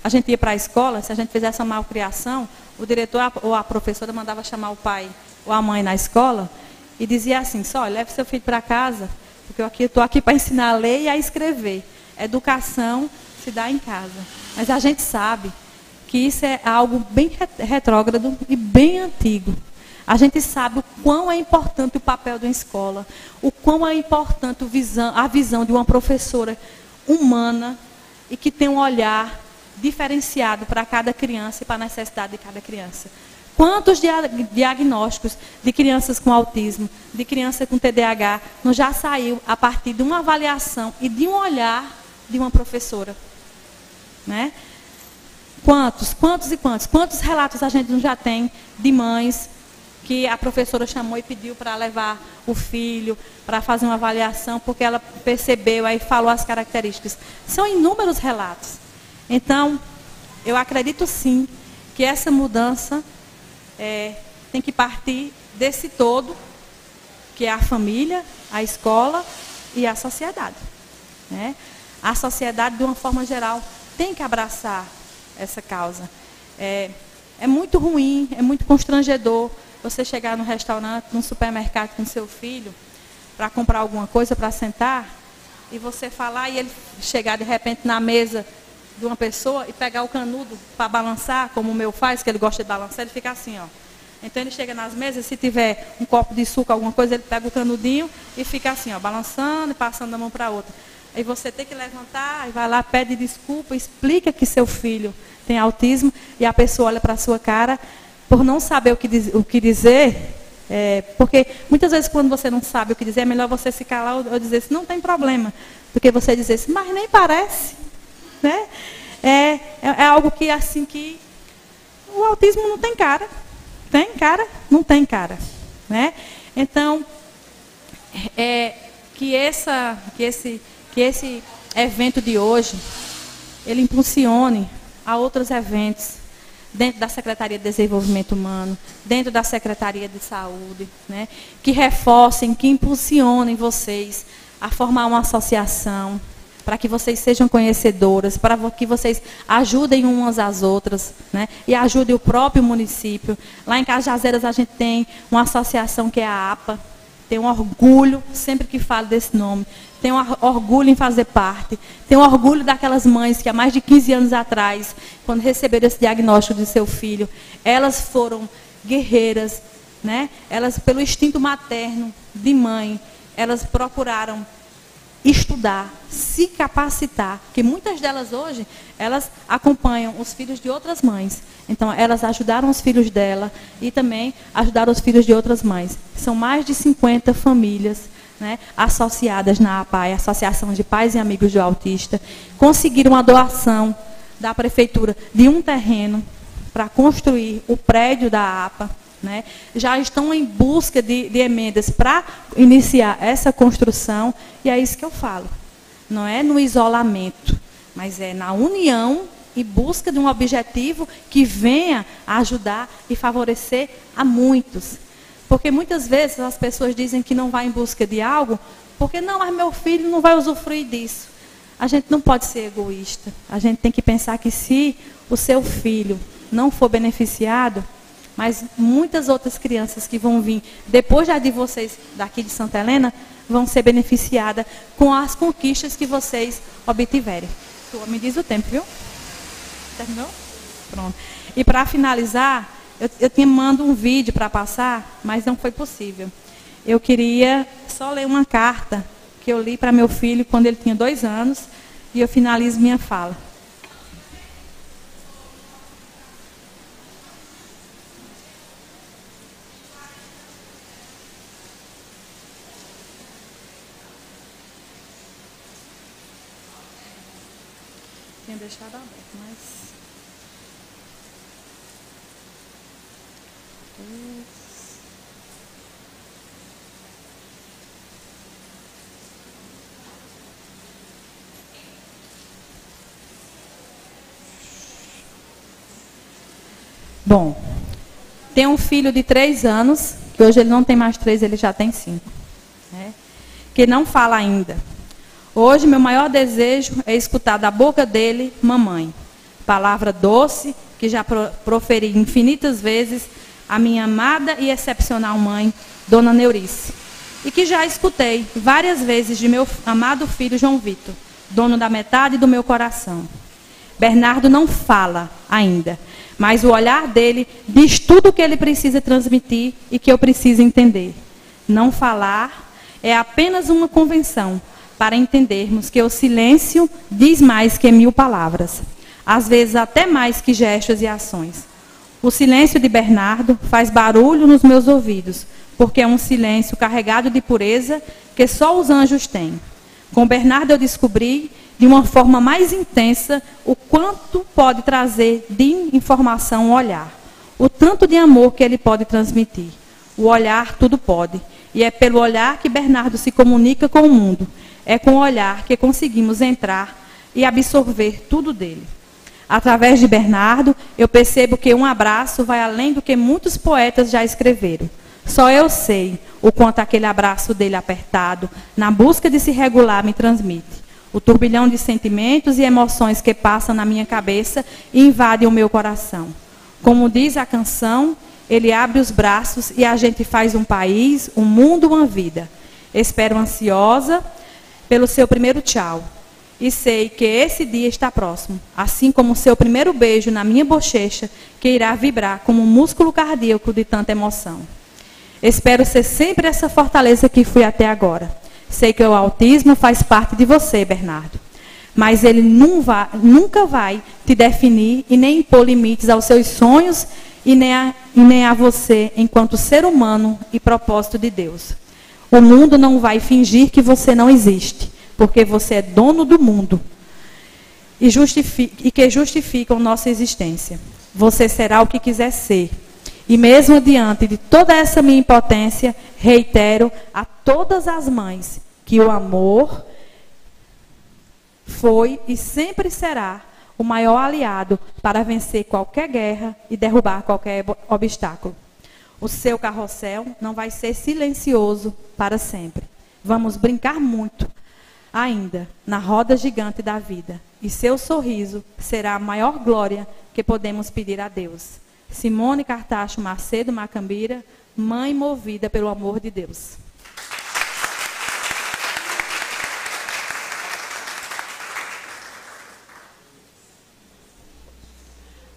a gente ia para a escola, se a gente fizesse uma malcriação, o diretor ou a professora mandava chamar o pai ou a mãe na escola e dizia assim, só, leve seu filho para casa, porque eu estou aqui para ensinar a ler e a escrever. Educação se dá em casa. Mas a gente sabe que isso é algo bem retrógrado e bem antigo. A gente sabe o quão é importante o papel de uma escola, o quão é importante a visão de uma professora humana e que tem um olhar diferenciado para cada criança e para a necessidade de cada criança. Quantos diagnósticos de crianças com autismo, de criança com TDAH, não já saiu a partir de uma avaliação e de um olhar de uma professora? Né? Quantos relatos a gente não já tem de mães que a professora chamou e pediu para levar o filho para fazer uma avaliação, porque ela percebeu, aí falou as características. São inúmeros relatos. Então, eu acredito sim que essa mudança tem que partir desse todo, que é a família, a escola e a sociedade. Né? A sociedade, de uma forma geral, tem que abraçar essa causa. É muito ruim, é muito constrangedor você chegar no restaurante, num supermercado com seu filho, para comprar alguma coisa, para sentar, e você falar e ele chegar de repente na mesa de uma pessoa e pegar o canudo para balançar, como o meu faz, que ele gosta de balançar, ele fica assim, ó. Então ele chega nas mesas, se tiver um copo de suco, alguma coisa, ele pega o canudinho e fica assim, ó, balançando e passando da mão para a outra. Aí você tem que levantar, e vai lá, pede desculpa, explica que seu filho tem autismo, e a pessoa olha para a sua cara, por não saber o que dizer, porque muitas vezes quando você não sabe o que dizer, é melhor você se calar ou dizer assim, não tem problema, do que você dizer assim, mas nem parece. Né? É algo que assim que o autismo não tem cara. Tem cara? Não tem cara. Né? Então, que esse evento de hoje, ele impulsione a outros eventos, dentro da Secretaria de Desenvolvimento Humano, dentro da Secretaria de Saúde, né? Que reforcem, que impulsionem vocês a formar uma associação, para que vocês sejam conhecedoras, para que vocês ajudem umas às outras, né? E ajudem o próprio município. Lá em Cajazeiras a gente tem uma associação que é a APA, tenho um orgulho, sempre que falo desse nome, tenho um orgulho em fazer parte, tenho um orgulho daquelas mães que há mais de 15 anos atrás, quando receberam esse diagnóstico de seu filho, elas foram guerreiras, né? Elas, pelo instinto materno de mãe, elas procuraram estudar, se capacitar, porque muitas delas hoje, elas acompanham os filhos de outras mães. Então, elas ajudaram os filhos dela e também ajudaram os filhos de outras mães. São mais de 50 famílias, né, associadas na APAE, Associação de Pais e Amigos do Autista, conseguiram uma doação da prefeitura de um terreno para construir o prédio da APA. Né? Já estão em busca de emendas para iniciar essa construção, e é isso que eu falo. Não é no isolamento, mas é na união e busca de um objetivo que venha a ajudar e favorecer a muitos. Porque muitas vezes as pessoas dizem que não vai em busca de algo, porque não, mas meu filho não vai usufruir disso. A gente não pode ser egoísta. A gente tem que pensar que se o seu filho não for beneficiado, mas muitas outras crianças que vão vir depois já de vocês, daqui de Santa Helena, vão ser beneficiadas com as conquistas que vocês obtiverem. Me diz o tempo, viu? Terminou? Pronto. E para finalizar, eu tinha mandado um vídeo para passar, mas não foi possível. Eu queria só ler uma carta que eu li para meu filho quando ele tinha 2 anos, e eu finalizo minha fala. Tinha deixado aberto, mas Bom, tem um filho de 3 anos, que hoje ele não tem mais 3, ele já tem 5, né? Que não fala ainda. Hoje, meu maior desejo é escutar da boca dele, mamãe. Palavra doce, que já proferi infinitas vezes a minha amada e excepcional mãe, Dona Neurice. E que já escutei várias vezes de meu amado filho João Vitor, dono da metade do meu coração. Bernardo não fala ainda, mas o olhar dele diz tudo o que ele precisa transmitir e que eu preciso entender. Não falar é apenas uma convenção para entendermos que o silêncio diz mais que 1000 palavras, às vezes até mais que gestos e ações. O silêncio de Bernardo faz barulho nos meus ouvidos, porque é um silêncio carregado de pureza que só os anjos têm. Com Bernardo eu descobri de uma forma mais intensa o quanto pode trazer de informação o olhar, o tanto de amor que ele pode transmitir. O olhar tudo pode, e é pelo olhar que Bernardo se comunica com o mundo. É com o olhar que conseguimos entrar e absorver tudo dele. Através de Bernardo, eu percebo que um abraço vai além do que muitos poetas já escreveram. Só eu sei o quanto aquele abraço dele apertado, na busca de se regular, me transmite. O turbilhão de sentimentos e emoções que passam na minha cabeça e invadem o meu coração. Como diz a canção, ele abre os braços e a gente faz um país, um mundo, uma vida. Espero ansiosa pelo seu primeiro tchau. E sei que esse dia está próximo, assim como o seu primeiro beijo na minha bochecha, que irá vibrar como um músculo cardíaco de tanta emoção. Espero ser sempre essa fortaleza que fui até agora. Sei que o autismo faz parte de você, Bernardo. Mas ele nunca vai te definir e nem impor limites aos seus sonhos e nem a você enquanto ser humano e propósito de Deus. O mundo não vai fingir que você não existe, porque você é dono do mundo e que justificam nossa existência. Você será o que quiser ser. E mesmo diante de toda essa minha impotência, reitero a todas as mães que o amor foi e sempre será o maior aliado para vencer qualquer guerra e derrubar qualquer obstáculo. O seu carrossel não vai ser silencioso para sempre. Vamos brincar muito ainda na roda gigante da vida. E seu sorriso será a maior glória que podemos pedir a Deus. Simone Cartacho Macedo Macambira, mãe movida pelo amor de Deus.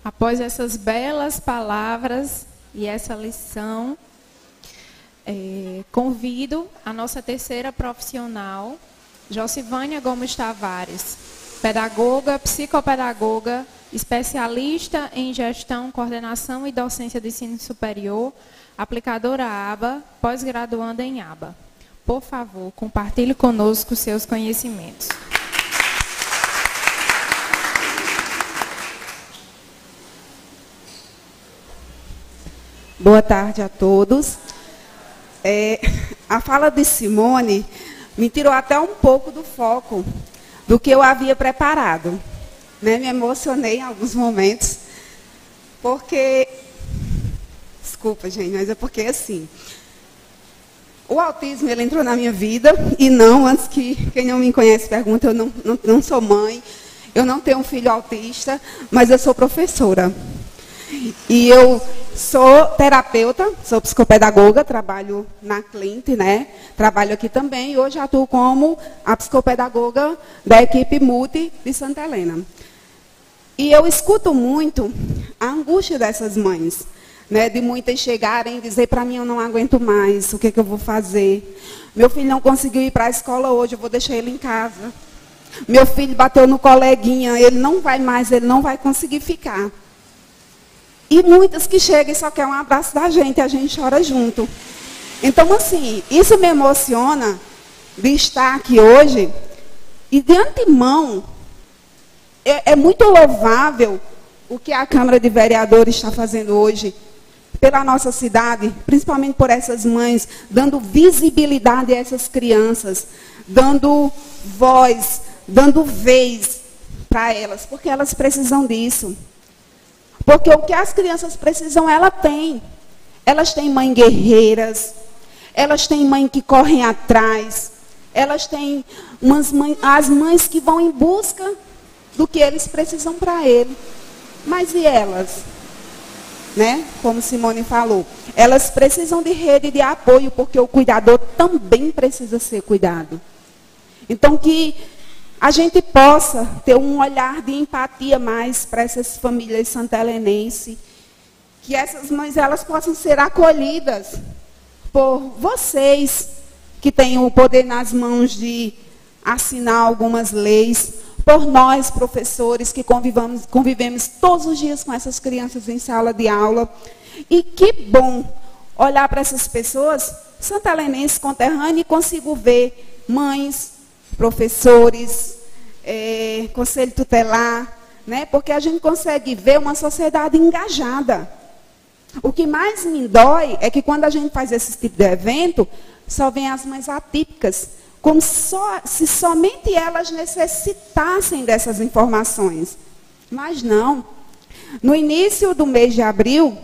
Após essas belas palavras e essa lição, convido a nossa terceira profissional, Josivânia Gomes Tavares, pedagoga, psicopedagoga, especialista em gestão, coordenação e docência do ensino superior, aplicadora ABA, pós-graduanda em ABA. Por favor, compartilhe conosco seus conhecimentos. Boa tarde a todos. A fala de Simone me tirou até um pouco do foco do que eu havia preparado. Né? Me emocionei em alguns momentos, porque... Desculpa, gente, mas é porque, assim, o autismo, ele entrou na minha vida, e não, antes que quem não me conhece pergunta, eu não sou mãe, eu não tenho um filho autista, mas eu sou professora. E eu sou terapeuta, sou psicopedagoga, trabalho na Clint, né? Trabalho aqui também, e hoje atuo como a psicopedagoga da equipe Multi de Santa Helena. E eu escuto muito a angústia dessas mães, né? De muitas chegarem e dizer para mim, eu não aguento mais, o que eu vou fazer? Meu filho não conseguiu ir para a escola hoje, eu vou deixar ele em casa. Meu filho bateu no coleguinha, ele não vai mais, ele não vai conseguir ficar. E muitas que chegam e só querem um abraço da gente, e a gente chora junto. Então, assim, isso me emociona de estar aqui hoje. E de antemão, é muito louvável o que a Câmara de Vereadores está fazendo hoje pela nossa cidade, principalmente por essas mães, dando visibilidade a essas crianças, dando voz, dando vez para elas, porque elas precisam disso. Porque o que as crianças precisam, ela tem. Elas têm mães guerreiras, elas têm mães que correm atrás, elas têm as mães que vão em busca do que eles precisam para ele. Mas e elas? Né? Como Simone falou, elas precisam de rede de apoio, porque o cuidador também precisa ser cuidado. Então, que a gente possa ter um olhar de empatia mais para essas famílias santelenenses, que essas mães elas possam ser acolhidas por vocês, que têm o poder nas mãos de assinar algumas leis, por nós, professores, que convivemos todos os dias com essas crianças em sala de aula. E que bom olhar para essas pessoas, santelenenses, conterrâneos, e consigo ver mães, professores, conselho tutelar, né? Porque a gente consegue ver uma sociedade engajada. O que mais me dói é que quando a gente faz esse tipo de evento, só vem as mães atípicas, como se somente elas necessitassem dessas informações. Mas não. No início do mês de abril,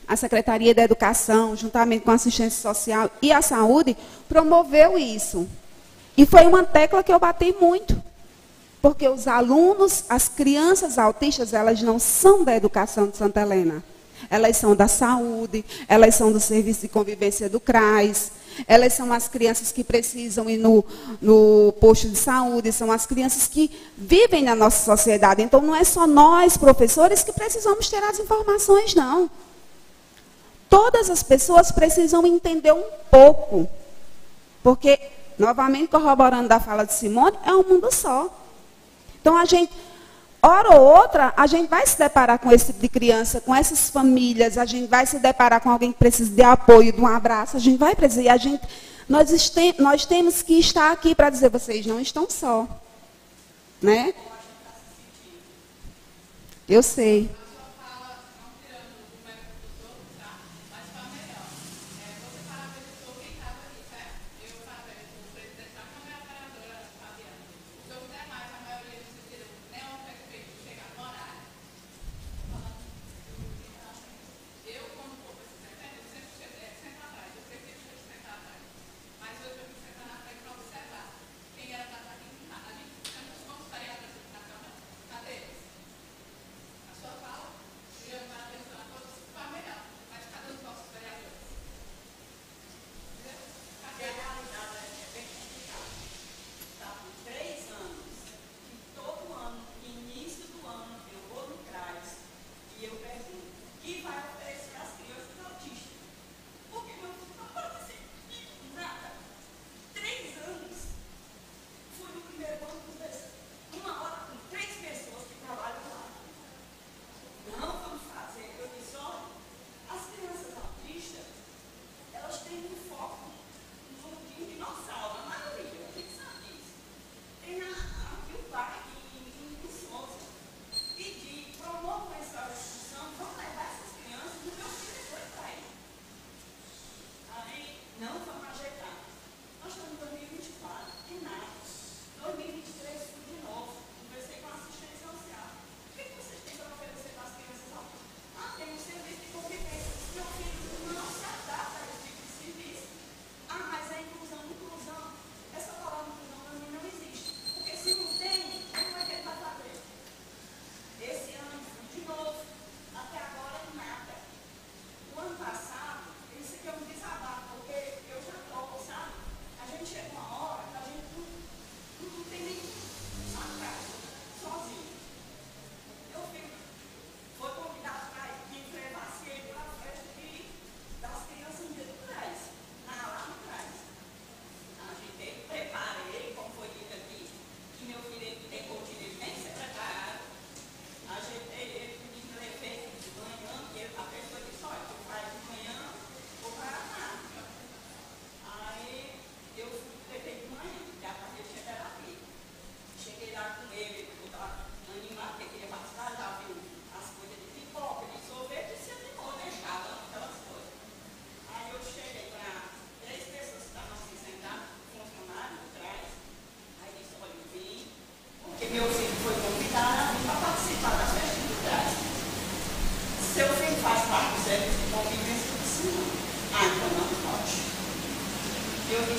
a Secretaria da Educação, juntamente com a Assistência Social e a Saúde, promoveu isso. E foi uma tecla que eu bati muito. Porque os alunos, as crianças autistas, elas não são da educação de Santa Helena. Elas são da saúde, elas são do serviço de convivência do CRAS, elas são as crianças que precisam ir no posto de saúde, são as crianças que vivem na nossa sociedade. Então, não é só nós, professores, que precisamos ter as informações, não. Todas as pessoas precisam entender um pouco. Porque, novamente, corroborando da fala de Simone, é um mundo só. Então, a gente... hora ou outra, a gente vai se deparar com esse tipo de criança, com essas famílias, a gente vai se deparar com alguém que precisa de apoio, de um abraço, a gente vai precisar. Nós temos que estar aqui para dizer, vocês não estão só. Né? Eu sei.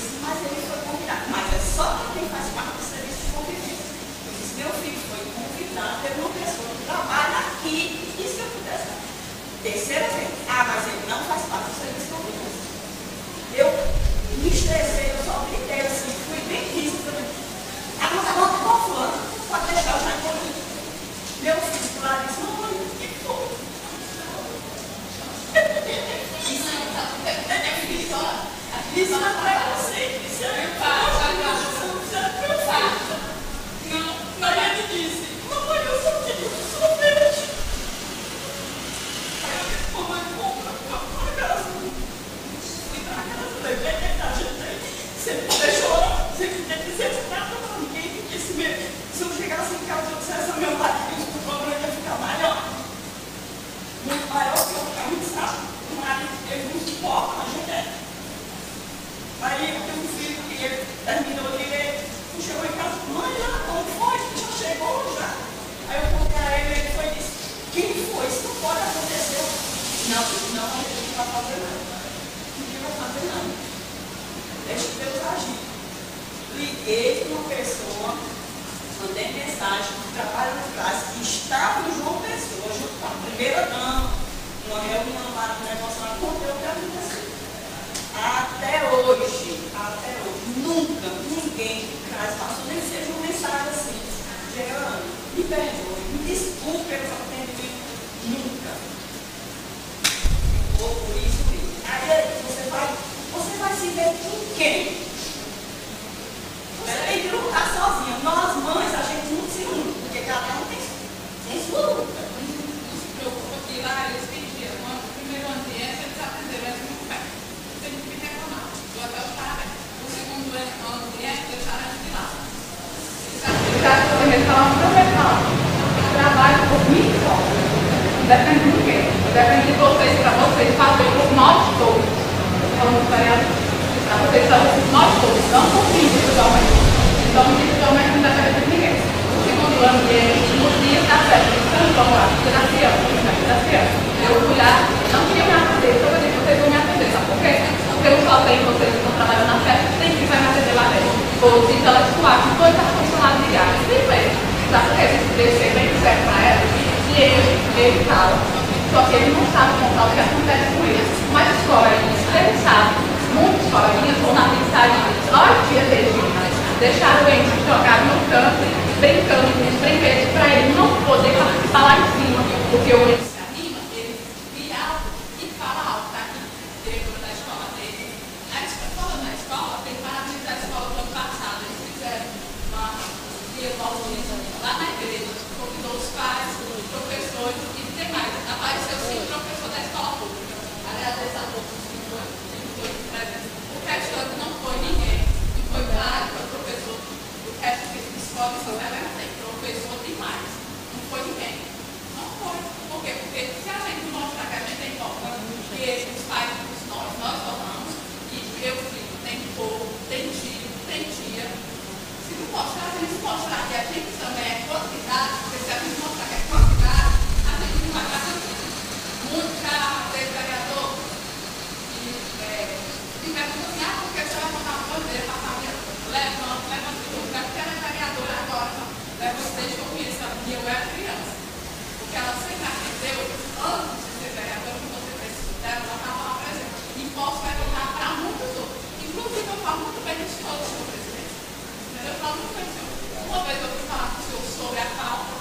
disse, mas ele foi convidado. Mas é só para quem faz parte do serviço de convivência. Eu disse, meu filho foi convidado por uma pessoa que trabalha aqui. E se eu pudesse? Terceira vez. Ah, mas ele não faz parte do serviço de convivência. Eu me estressei, eu só gritei assim, fui bem rígido. Ah, mas não, fulano, pode deixar eu já encontrar. Meu filho, Clarice, não foi o que foi. Isso não é preconceito, isso é preconceito. Não, Maria me disse, mamãe, eu só queria um sorvete. Aí eu disse, mamãe, compra para casa. Fui para casa, levei a gente. Você me deixou, você me disse nada para ninguém, porque se eu chegasse em casa e eu dissesse ao meu marido, o problema ia ficar maior. Muito maior que eu ficava muito sábado. O marido teve um suporte na gente. Aí eu tenho um filho que ele terminou direito, chegou em casa, mãe, como foi? Já chegou já. Aí eu contei a ele foi e disse, quem foi? Isso não pode acontecer. Não, a gente não vai fazer nada. Ninguém vai fazer nada. Deixa Deus agir. Liguei para uma pessoa, mandei mensagem que trabalha no CRAS, que estava no João Pessoa, junto com a primeira dama, uma reunião lá no negócio lá, contei o que aconteceu. Até hoje, nunca ninguém do CRAS passou, nem seja uma mensagem assim, Gerando, me perdoe, me desculpe pelo atendimento, nunca. Ficou por isso mesmo. Aí você vai se ver com quem? Você tem que lutar sozinha. Nós, mães, a gente não se luta, porque cada um tem sua luta. Não se preocupa que lá eles pediram, no primeiro ano de essa, eles aprenderam muito bem. Você tem que reclamar. O hotel está aberto. O segundo ano de essa, deixaram de lá. Eles acham que eles falam, professor, trabalho por mim só. Não depende de ninguém. Depende de vocês, para vocês fazerem por nós todos. Falando para vocês fazerem por nós todos, não por mim individualmente. Então, individualmente não depende de ninguém. O segundo ano de nos dias da festa, vamos lá, das crianças. Eu fui lá, não queria me atender, então eu disse, vocês vão me atender, sabe por quê? Porque eu só tenho vocês que estão trabalhando na festa, tem que vai me atender lá dentro. Os intelectuais, dois ar-condicionado ligado, primeiro, sabe por quê? Deixei bem certo para ela, e ele fala, só que ele não sabe contar o que acontece com eles. Mas os coleguinhas, eles sabem, muitos coleguinhas vão na mensagem, olha tia Regina, deixaram eles jogados no canto, brincando com os brinquedos, para ele não poder participar lá em cima, porque o ele se anima, ele vira alto e fala alto, tá aqui, diretor da escola dele. Falando na escola, tem parabéns da escola do ano passado, eles fizeram uma evolução lá na igreja, convidou os pais, os professores e tem mais. Apareceu sim o professor da escola pública. Aliás, essa pouco foi presente. O resto não foi ninguém. Não foi claro, foi o professor. O resto que escola só tem professor demais. Não foi ninguém. Não foi. Por quê? Porque se a gente mostrar que a gente tem volta, que os pais, nós formamos, e meu filho tem povo, tem tio, tem tia. Se não mostrar, se eles mostrar que a gente também é quantidade, porque se a gente mostrar que é quantidade, a gente não vai fazer muito já teve vereador e pergunta assim, porque você vai botar uma bandeira para a família? Levanta tudo, porque ela é vereadora agora, levanta desde que eu conheço ela, e eu era criança. Porque ela sempre aprendeu, antes de ser vereadora, quando você precisa dela, ela estava lá presente. E posso perguntar para muitos outros. Inclusive, eu falo muito bem de senhor, senhor presidente. Eu falo muito bem, senhor. Uma vez eu fui falar com o senhor sobre a pauta,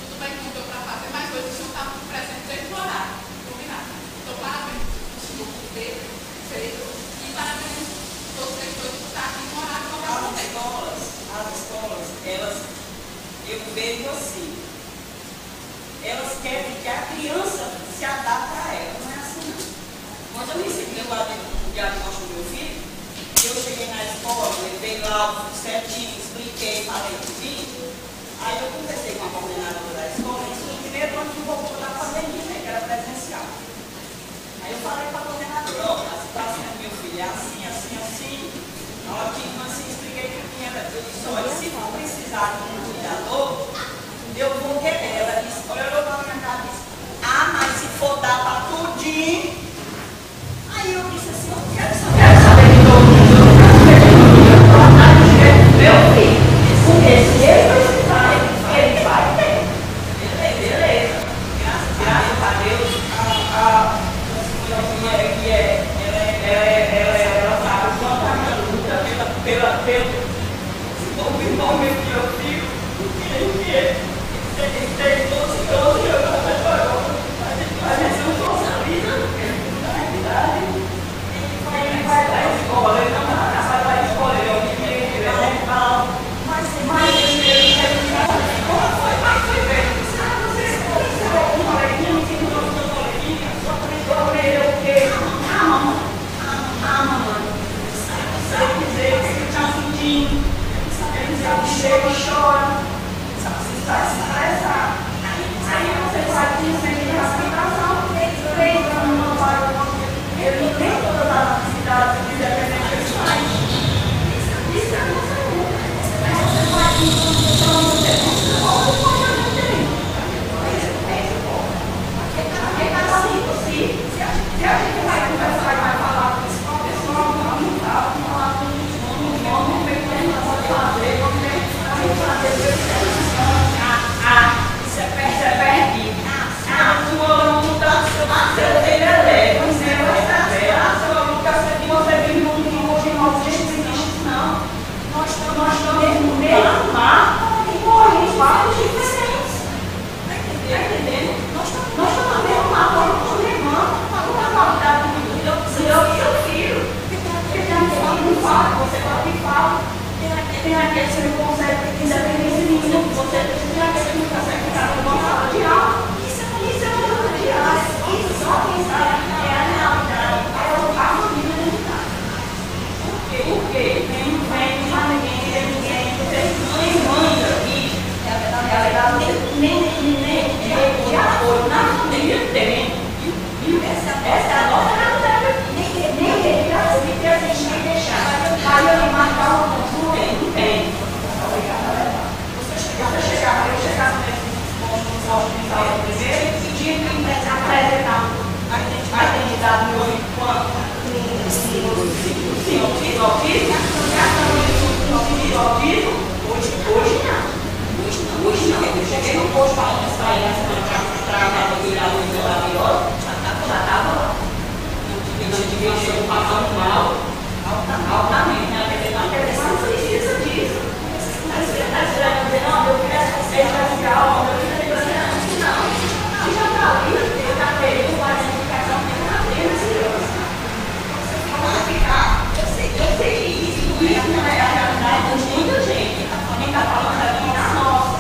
tudo bem que não deu para fazer mais coisas, o senhor estava presente desde o horário, combinado. Então, parabéns, o senhor por ter feito, e parabéns vocês dois por estar aqui no horário que eu As escolas, elas, eu vejo assim, elas querem que a criança se adapte a ela, não é assim não. Quando eu me ensinei o diagnóstico do meu filho, eu cheguei na escola, levei lá certinho, expliquei, falei tudo. Aí eu conversei com a coordenadora da escola, isso no primeiro ano que voltou da pandemia, né, que era presencial. Aí eu falei para a coordenadora, ó, a situação do meu filho é assim. Na hora que assim, expliquei que tinha, eu disse, olha, se for precisar de um cuidador, eu vou querer. Ela disse, olha, eu vou na minha casa e disse, mas se for dar para tudinho. Aí eu disse assim, eu quero saber de todo mundo. Hoje não. Eu cheguei no posto para ir na semana para cuidar do meu labial, já estava lá. Não devia ser passando mal, altamente. Não precisa disso. Mas você está dizer, não, eu quero ser radical, eu quero ser não. Já está ali, eu já peguei uma identificação que não apenas criança. Eu sei que isso não é a realidade de muita gente. Quem está falando aqui é a nossa.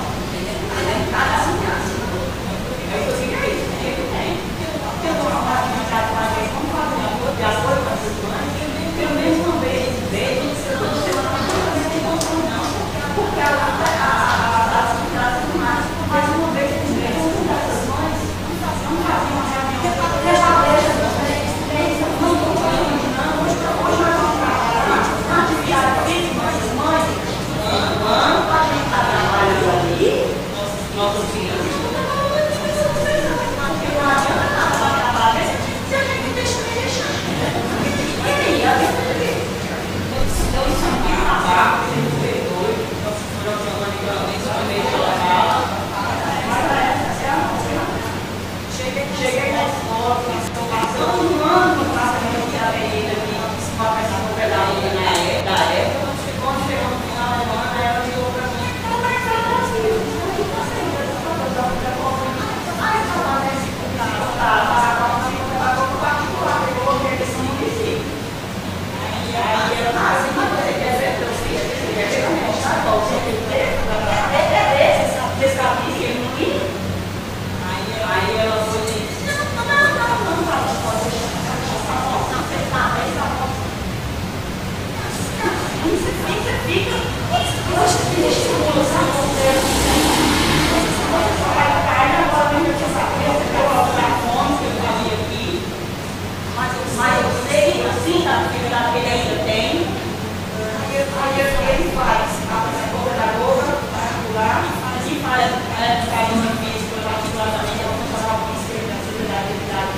Cheguei na escola, passando um ano no tratamento de avenida aqui, uma pessoa com pedalinho da época, quando chegou no final do ano, ela ligou para mim. Ela vai estar assim, aí ela foi e disse, não, pode deixar. Você fica, poxa, que estimula, sabe? Você só vai cair, agora mesmo eu tinha sabido, eu coloco na fome que eu havia aqui, mas eu sei, assim, da atividade que ele ainda tem, aí ele faz a coordenadora particular e faz a educação física particularmente, a funcional física da atividade de idade.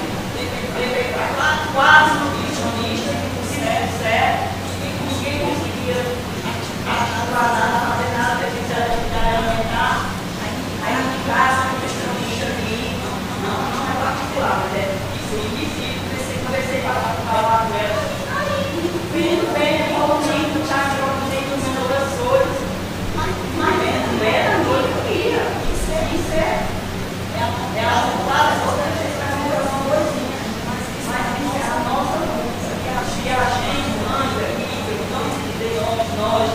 Ele faz quase nutricionista, certo, e ninguém conseguia atrasar, não fazer nada, a gente era atividade alimentar, aí em casa, nutricionista aqui, não é particular, mas é invisível, comecei a falar com ela, vindo bem, evoluindo, já evoluindo, fazendo outras coisas, mas não era muito que eu queria, isso é a vontade, é outra vez que a coração doidinha, mas isso é a nossa luta, que a gente, mãe, aqui, nós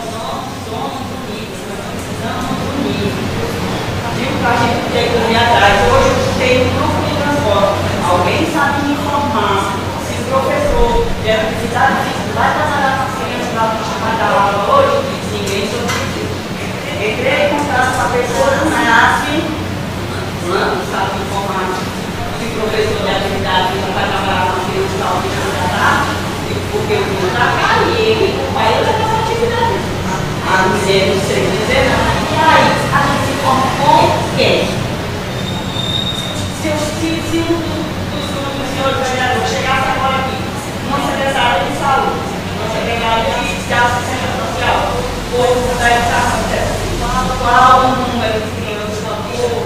somos unidos, nós precisamos unir. Digo para a gente ter que ir atrás. Hoje tem um grupo de transporte. Alguém sabe me informar se o professor de atividade física vai trabalhar com as crianças na chamada da aula hoje? Ninguém solicita. Entrei em contato com a pessoa do NASF, sabe me informar se o professor de atividade física vai trabalhar com as crianças na aula, porque eu vou trabalhar e ele vai levar essa atividade. A mulher não sei dizer nada. E aí, a gente se informa com quem? Se o senhor vereador chegasse agora aqui, uma secretária de saúde, uma secretária de assistência social, ou da educação, qual o número de crianças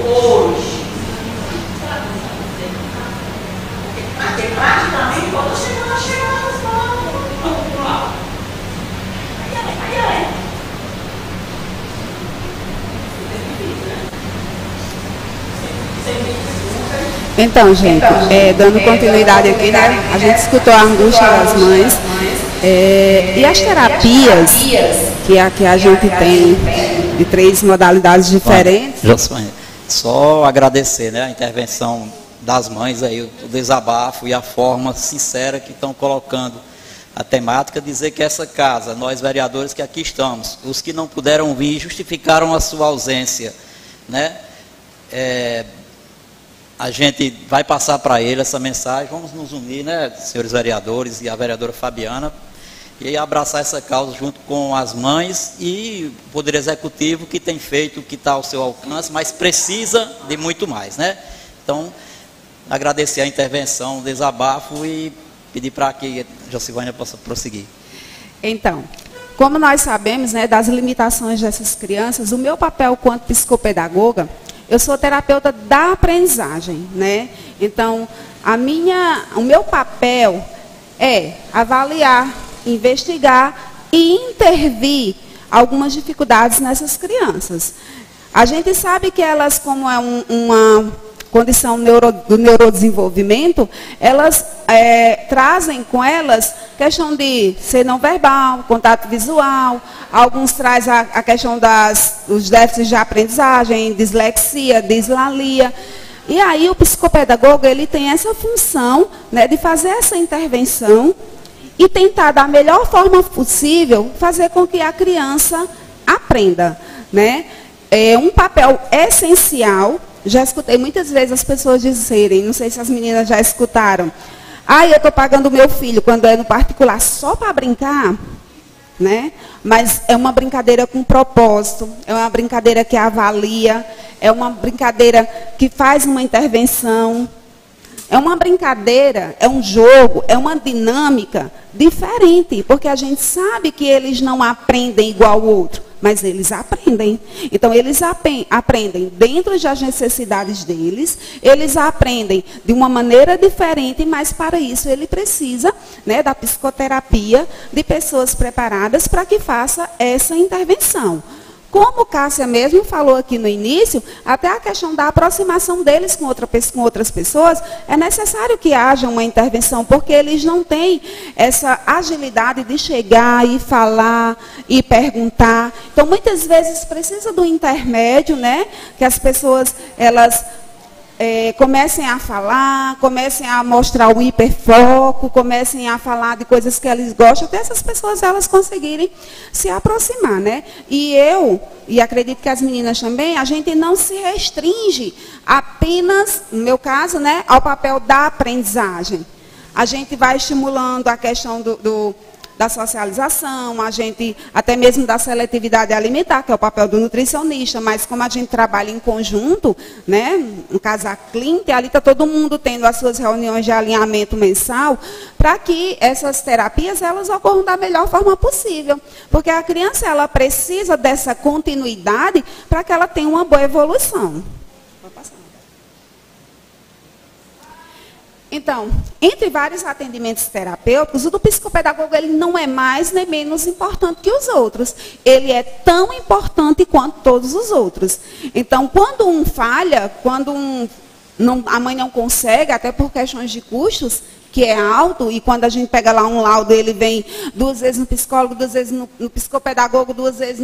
hoje? Porque praticamente todas chegando nas escola. Aí é. Então, gente, dando continuidade aqui, né? A gente escutou a angústia das mães. E as terapias que a gente tem de 3 modalidades diferentes. Só agradecer, né, a intervenção das mães aí, o desabafo e a forma sincera que estão colocando a temática, dizer que essa casa, nós vereadores que aqui estamos, os que não puderam vir justificaram a sua ausência, né? A gente vai passar para ele essa mensagem, vamos nos unir, né, senhores vereadores e a vereadora Fabiana, e abraçar essa causa junto com as mães e o Poder Executivo, que tem feito o que está ao seu alcance, mas precisa de muito mais, né? Então, agradecer a intervenção, o desabafo e pedir para que a Jocivânia possa prosseguir. Então, como nós sabemos, né, das limitações dessas crianças, o meu papel quanto psicopedagoga, eu sou terapeuta da aprendizagem, né? Então, o meu papel é avaliar, investigar e intervir algumas dificuldades nessas crianças. A gente sabe que elas, como é uma condição do neurodesenvolvimento, elas trazem com elas questão de ser não verbal, contato visual, alguns trazem a questão dos déficits de aprendizagem, dislexia, dislalia. E aí o psicopedagogo ele tem essa função, né, de fazer essa intervenção e tentar, da melhor forma possível, fazer com que a criança aprenda, né? É um papel essencial. Já escutei muitas vezes as pessoas dizerem, não sei se as meninas já escutaram, eu estou pagando o meu filho quando é no particular só para brincar, né? Mas é uma brincadeira com propósito, é uma brincadeira que avalia, é uma brincadeira que faz uma intervenção, é uma brincadeira, é um jogo, é uma dinâmica diferente, porque a gente sabe que eles não aprendem igual o outro, mas eles aprendem. Então, eles aprendem dentro das necessidades deles, eles aprendem de uma maneira diferente, mas para isso ele precisa, né, da psicoterapia, de pessoas preparadas para que faça essa intervenção. Como Cássia mesmo falou aqui no início, até a questão da aproximação deles com outras pessoas, é necessário que haja uma intervenção, porque eles não têm essa agilidade de chegar e falar e perguntar. Então, muitas vezes precisa do intermédio, né? Que as pessoas, elas comecem a falar, comecem a mostrar o hiperfoco, comecem a falar de coisas que eles gostam, até essas pessoas elas conseguirem se aproximar, né? E acredito que as meninas também, a gente não se restringe apenas, no meu caso, né, ao papel da aprendizagem. A gente vai estimulando a questão da socialização, a gente, até mesmo da seletividade alimentar, que é o papel do nutricionista, mas como a gente trabalha em conjunto, né, no caso a Clint, ali está todo mundo tendo as suas reuniões de alinhamento mensal, para que essas terapias elas ocorram da melhor forma possível. Porque a criança ela precisa dessa continuidade para que ela tenha uma boa evolução. Então, entre vários atendimentos terapêuticos, o do psicopedagogo ele não é mais nem menos importante que os outros. Ele é tão importante quanto todos os outros. Então, quando um falha, quando a mãe não consegue, até por questões de custos, que é alto, e quando a gente pega lá um laudo, ele vem 2 vezes no psicólogo, 2 vezes no psicopedagogo, 2 vezes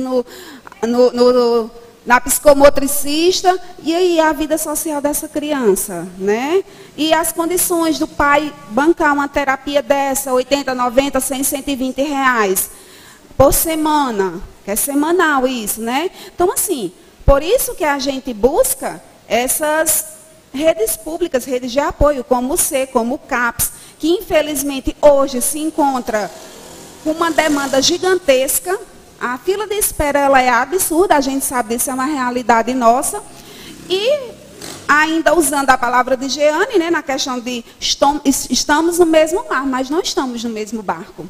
na psicomotricista, e aí a vida social dessa criança, né? E as condições do pai bancar uma terapia dessa, 80, 90, 100, 120 reais por semana, que é semanal isso, né? Então, assim, por isso que a gente busca essas redes públicas, redes de apoio, como o C, como o CAPS, que infelizmente hoje se encontra com uma demanda gigantesca. A fila de espera ela é absurda, a gente sabe disso, é uma realidade nossa. E ainda usando a palavra de Jeane, né, na questão de estamos no mesmo mar, mas não estamos no mesmo barco.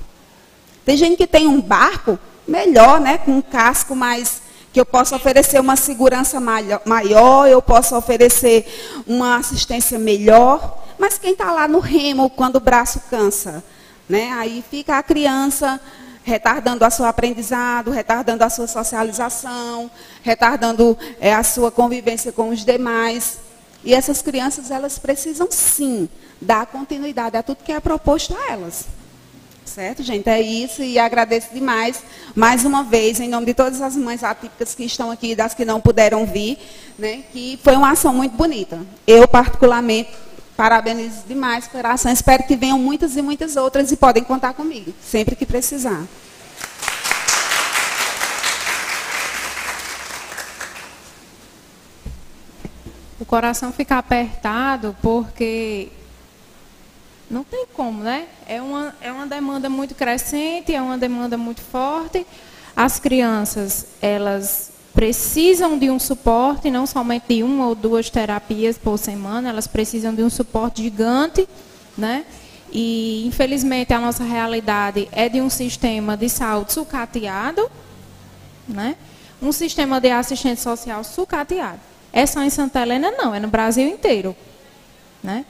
Tem gente que tem um barco melhor, né, com um casco mais, que eu posso oferecer uma segurança maior, eu posso oferecer uma assistência melhor, mas quem está lá no remo, quando o braço cansa, né, aí fica a criança retardando a sua aprendizado, retardando a sua socialização, retardando a sua convivência com os demais. E essas crianças, elas precisam sim dar continuidade a tudo que é proposto a elas. Certo, gente? É isso, e agradeço demais, mais uma vez, em nome de todas as mães atípicas que estão aqui, das que não puderam vir, né, que foi uma ação muito bonita. Eu, particularmente, parabenizo demais pela ação. Espero que venham muitas e muitas outras e podem contar comigo, sempre que precisar. O coração fica apertado porque não tem como, né? É uma demanda muito crescente, é uma demanda muito forte. As crianças, elas precisam de um suporte, não somente de 1 ou 2 terapias por semana, elas precisam de um suporte gigante, né? E, infelizmente, a nossa realidade é de um sistema de saúde sucateado, né? Um sistema de assistente social sucateado. É só em Santa Helena? Não, é no Brasil inteiro, né?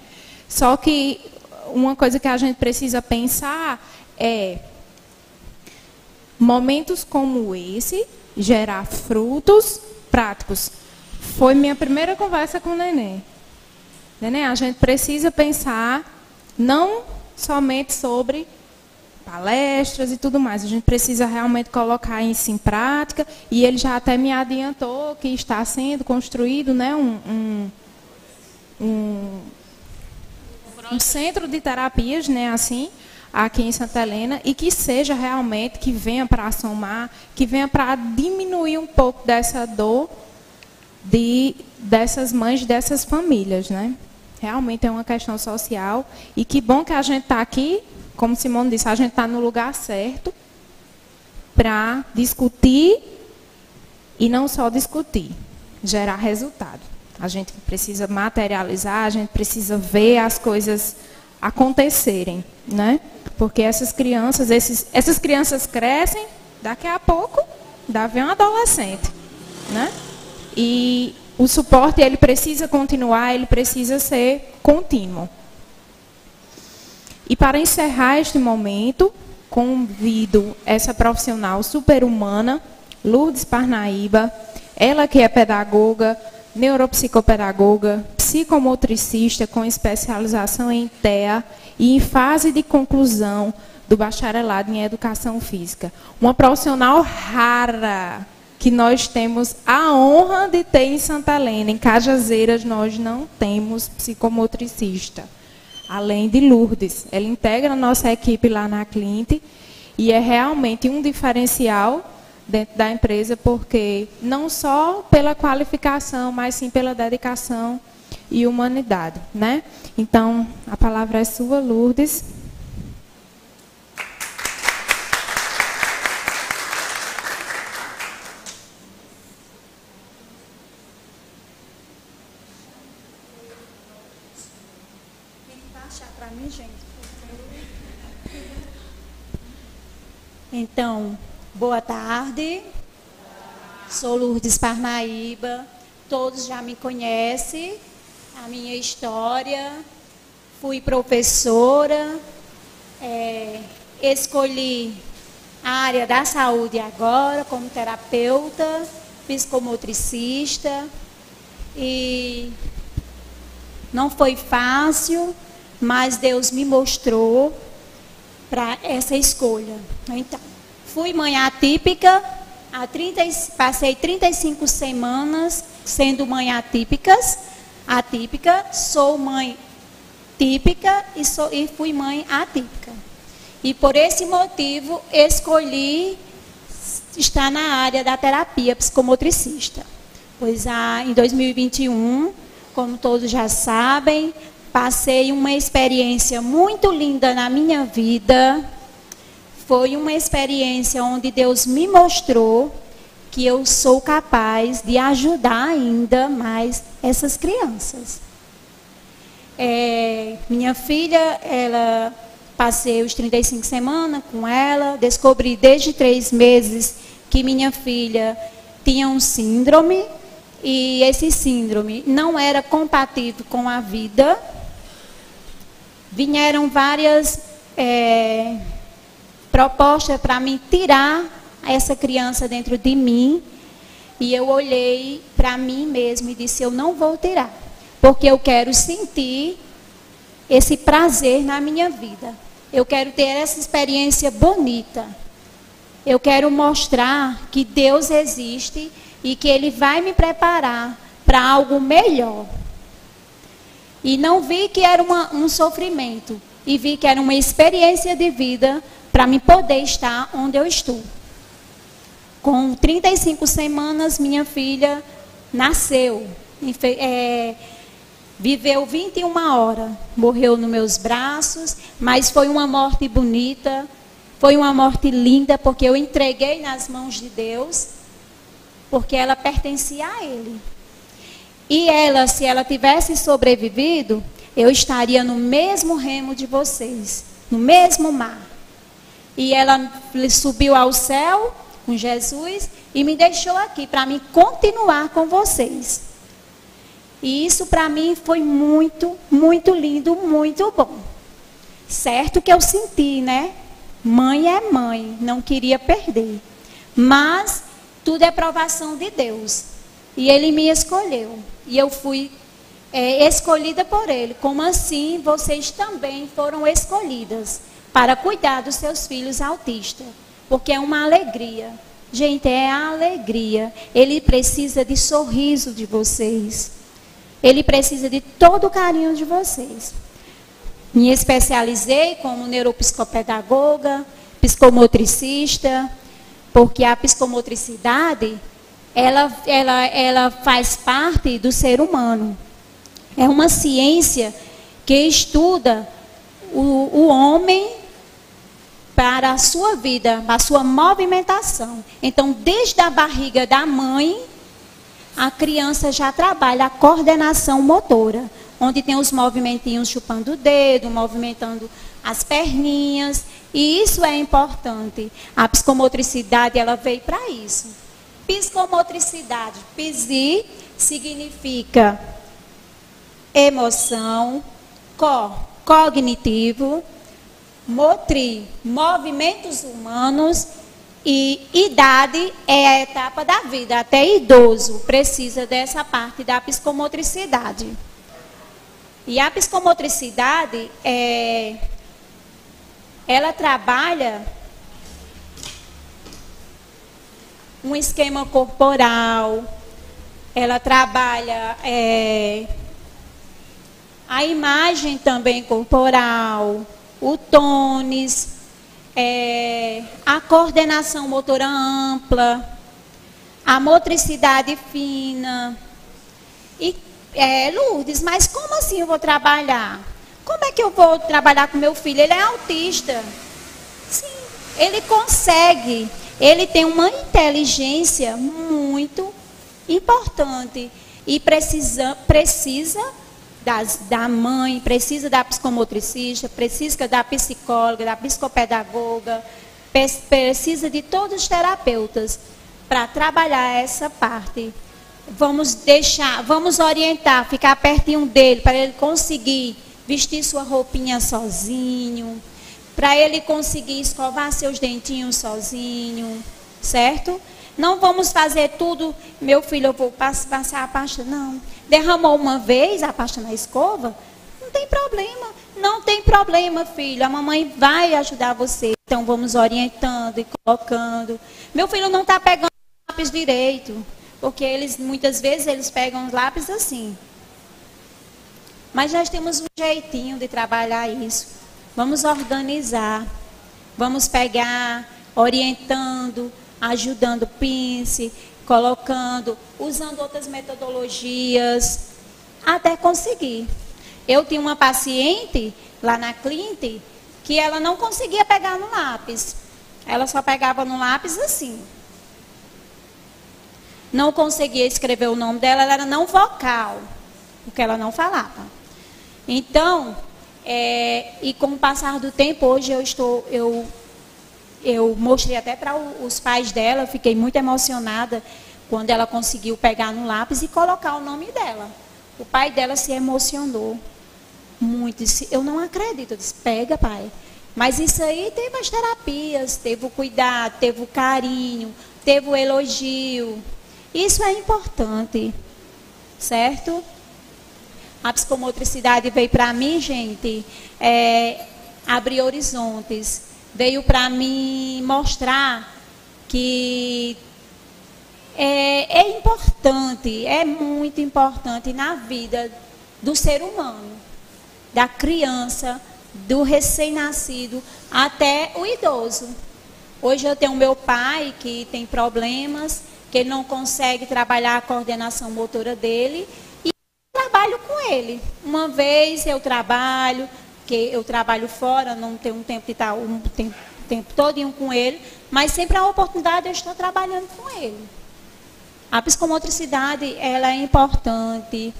Só que uma coisa que a gente precisa pensar é momentos como esse gerar frutos práticos. Foi minha primeira conversa com o Neném. Neném, a gente precisa pensar não somente sobre palestras e tudo mais. A gente precisa realmente colocar isso em prática. E ele já até me adiantou que está sendo construído, né, um centro de terapias, né, assim, aqui em Santa Helena, e que seja realmente, que venha para somar, que venha para diminuir um pouco dessa dor dessas mães, dessas famílias, né? Realmente é uma questão social, e que bom que a gente está aqui, como Simone disse, a gente está no lugar certo para discutir, e não só discutir, gerar resultado. A gente precisa materializar, a gente precisa ver as coisas acontecerem, né? Porque essas crianças crescem, daqui a pouco, vem um adolescente, né? E o suporte, ele precisa continuar, ele precisa ser contínuo. E para encerrar este momento, convido essa profissional super-humana, Lourdes Parnaíba, ela que é pedagoga, neuropsicopedagoga, psicomotricista com especialização em TEA e em fase de conclusão do bacharelado em Educação Física. Uma profissional rara que nós temos a honra de ter em Santa Helena. Em Cajazeiras nós não temos psicomotricista, além de Lourdes. Ela integra a nossa equipe lá na Clint e é realmente um diferencial dentro da empresa, porque não só pela qualificação, mas sim pela dedicação e humanidade, né? Então, a palavra é sua, Lourdes. Tem que baixar para mim, gente. Então, boa tarde. Sou Lourdes Parnaíba. Todos já me conhecem, a minha história. Fui professora, escolhi a área da saúde agora como terapeuta, psicomotricista. E não foi fácil, mas Deus me mostrou para essa escolha. Então, fui mãe atípica, passei 35 semanas sendo mãe atípica, sou mãe típica e fui mãe atípica. E por esse motivo escolhi estar na área da terapia psicomotricista. Pois em 2021, como todos já sabem, passei uma experiência muito linda na minha vida. Foi uma experiência onde Deus me mostrou que eu sou capaz de ajudar ainda mais essas crianças. Minha filha, passei os 35 semanas com ela, descobri desde 3 meses que minha filha tinha um síndrome, e esse síndrome não era compatível com a vida. Vieram várias propostas para me tirar essa criança dentro de mim, e eu olhei para mim mesma e disse: eu não vou tirar, porque eu quero sentir esse prazer na minha vida. Eu quero ter essa experiência bonita. Eu quero mostrar que Deus existe e que Ele vai me preparar para algo melhor. E não vi que era um sofrimento, e vi que era uma experiência de vida para me poder estar onde eu estou. Com 35 semanas, minha filha nasceu. Viveu 21 horas. Morreu nos meus braços, mas foi uma morte bonita. Foi uma morte linda, porque eu entreguei nas mãos de Deus, porque ela pertencia a Ele. E ela, se ela tivesse sobrevivido, eu estaria no mesmo remo de vocês, no mesmo mar. E ela subiu ao céu com Jesus e me deixou aqui para mim continuar com vocês. E isso para mim foi muito, muito lindo, muito bom. Certo que eu senti, né? Mãe é mãe, não queria perder. Mas tudo é provação de Deus. E Ele me escolheu. E eu fui escolhida por Ele. Como assim vocês também foram escolhidas para cuidar dos seus filhos autistas? Porque é uma alegria. Gente, é a alegria. Ele precisa de sorriso de vocês. Ele precisa de todo o carinho de vocês. Me especializei como neuropsicopedagoga, psicomotricista, porque a psicomotricidade, ela faz parte do ser humano. É uma ciência que estuda o homem para a sua vida, para a sua movimentação. Então, desde a barriga da mãe, a criança já trabalha a coordenação motora, onde tem os movimentinhos chupando o dedo, movimentando as perninhas, e isso é importante. A psicomotricidade, ela veio para isso. Psicomotricidade, psi, significa emoção, cognitivo, motri, movimentos humanos, e idade é a etapa da vida, até idoso precisa dessa parte da psicomotricidade. E a psicomotricidade, ela trabalha um esquema corporal, ela trabalha a imagem também corporal, o tônus, a coordenação motora ampla, a motricidade fina. E, Lourdes, mas como assim eu vou trabalhar? Como é que eu vou trabalhar com meu filho? Ele é autista. Sim, ele consegue. Ele tem uma inteligência muito importante. E precisa da mãe, precisa da psicomotricista, precisa da psicóloga, da psicopedagoga, precisa de todos os terapeutas para trabalhar essa parte. Vamos orientar, ficar pertinho dele, para ele conseguir vestir sua roupinha sozinho, para ele conseguir escovar seus dentinhos sozinho, certo? Não vamos fazer tudo, meu filho, eu vou passar a pasta, não. Derramou uma vez a pasta na escova, não tem problema. Não tem problema, filho, a mamãe vai ajudar você. Então vamos orientando e colocando. Meu filho não está pegando o lápis direito, porque muitas vezes eles pegam os lápis assim. Mas nós temos um jeitinho de trabalhar isso. Vamos organizar, vamos pegar, orientando, ajudando o pince, colocando, usando outras metodologias, até conseguir. Eu tinha uma paciente lá na Clint que ela não conseguia pegar no lápis. Ela só pegava no lápis assim. Não conseguia escrever o nome dela, ela era não vocal, porque ela não falava. Então, e com o passar do tempo, hoje eu mostrei até para os pais dela, fiquei muito emocionada quando ela conseguiu pegar no lápis e colocar o nome dela. O pai dela se emocionou muito, disse, eu não acredito, eu disse, pega, pai. Mas isso aí teve as terapias, teve o cuidado, teve o carinho, teve o elogio. Isso é importante, certo? A psicomotricidade veio para mim, gente, abrir horizontes. Veio para mim mostrar que é importante, é muito importante na vida do ser humano, da criança, do recém-nascido, até o idoso. Hoje eu tenho meu pai que tem problemas, que ele não consegue trabalhar a coordenação motora dele, e eu trabalho com ele. Uma vez eu trabalho, que eu trabalho fora, não tenho um tempo de estar tempo todinho com ele, mas sempre a oportunidade eu estou trabalhando com ele. A psicomotricidade, ela é importante,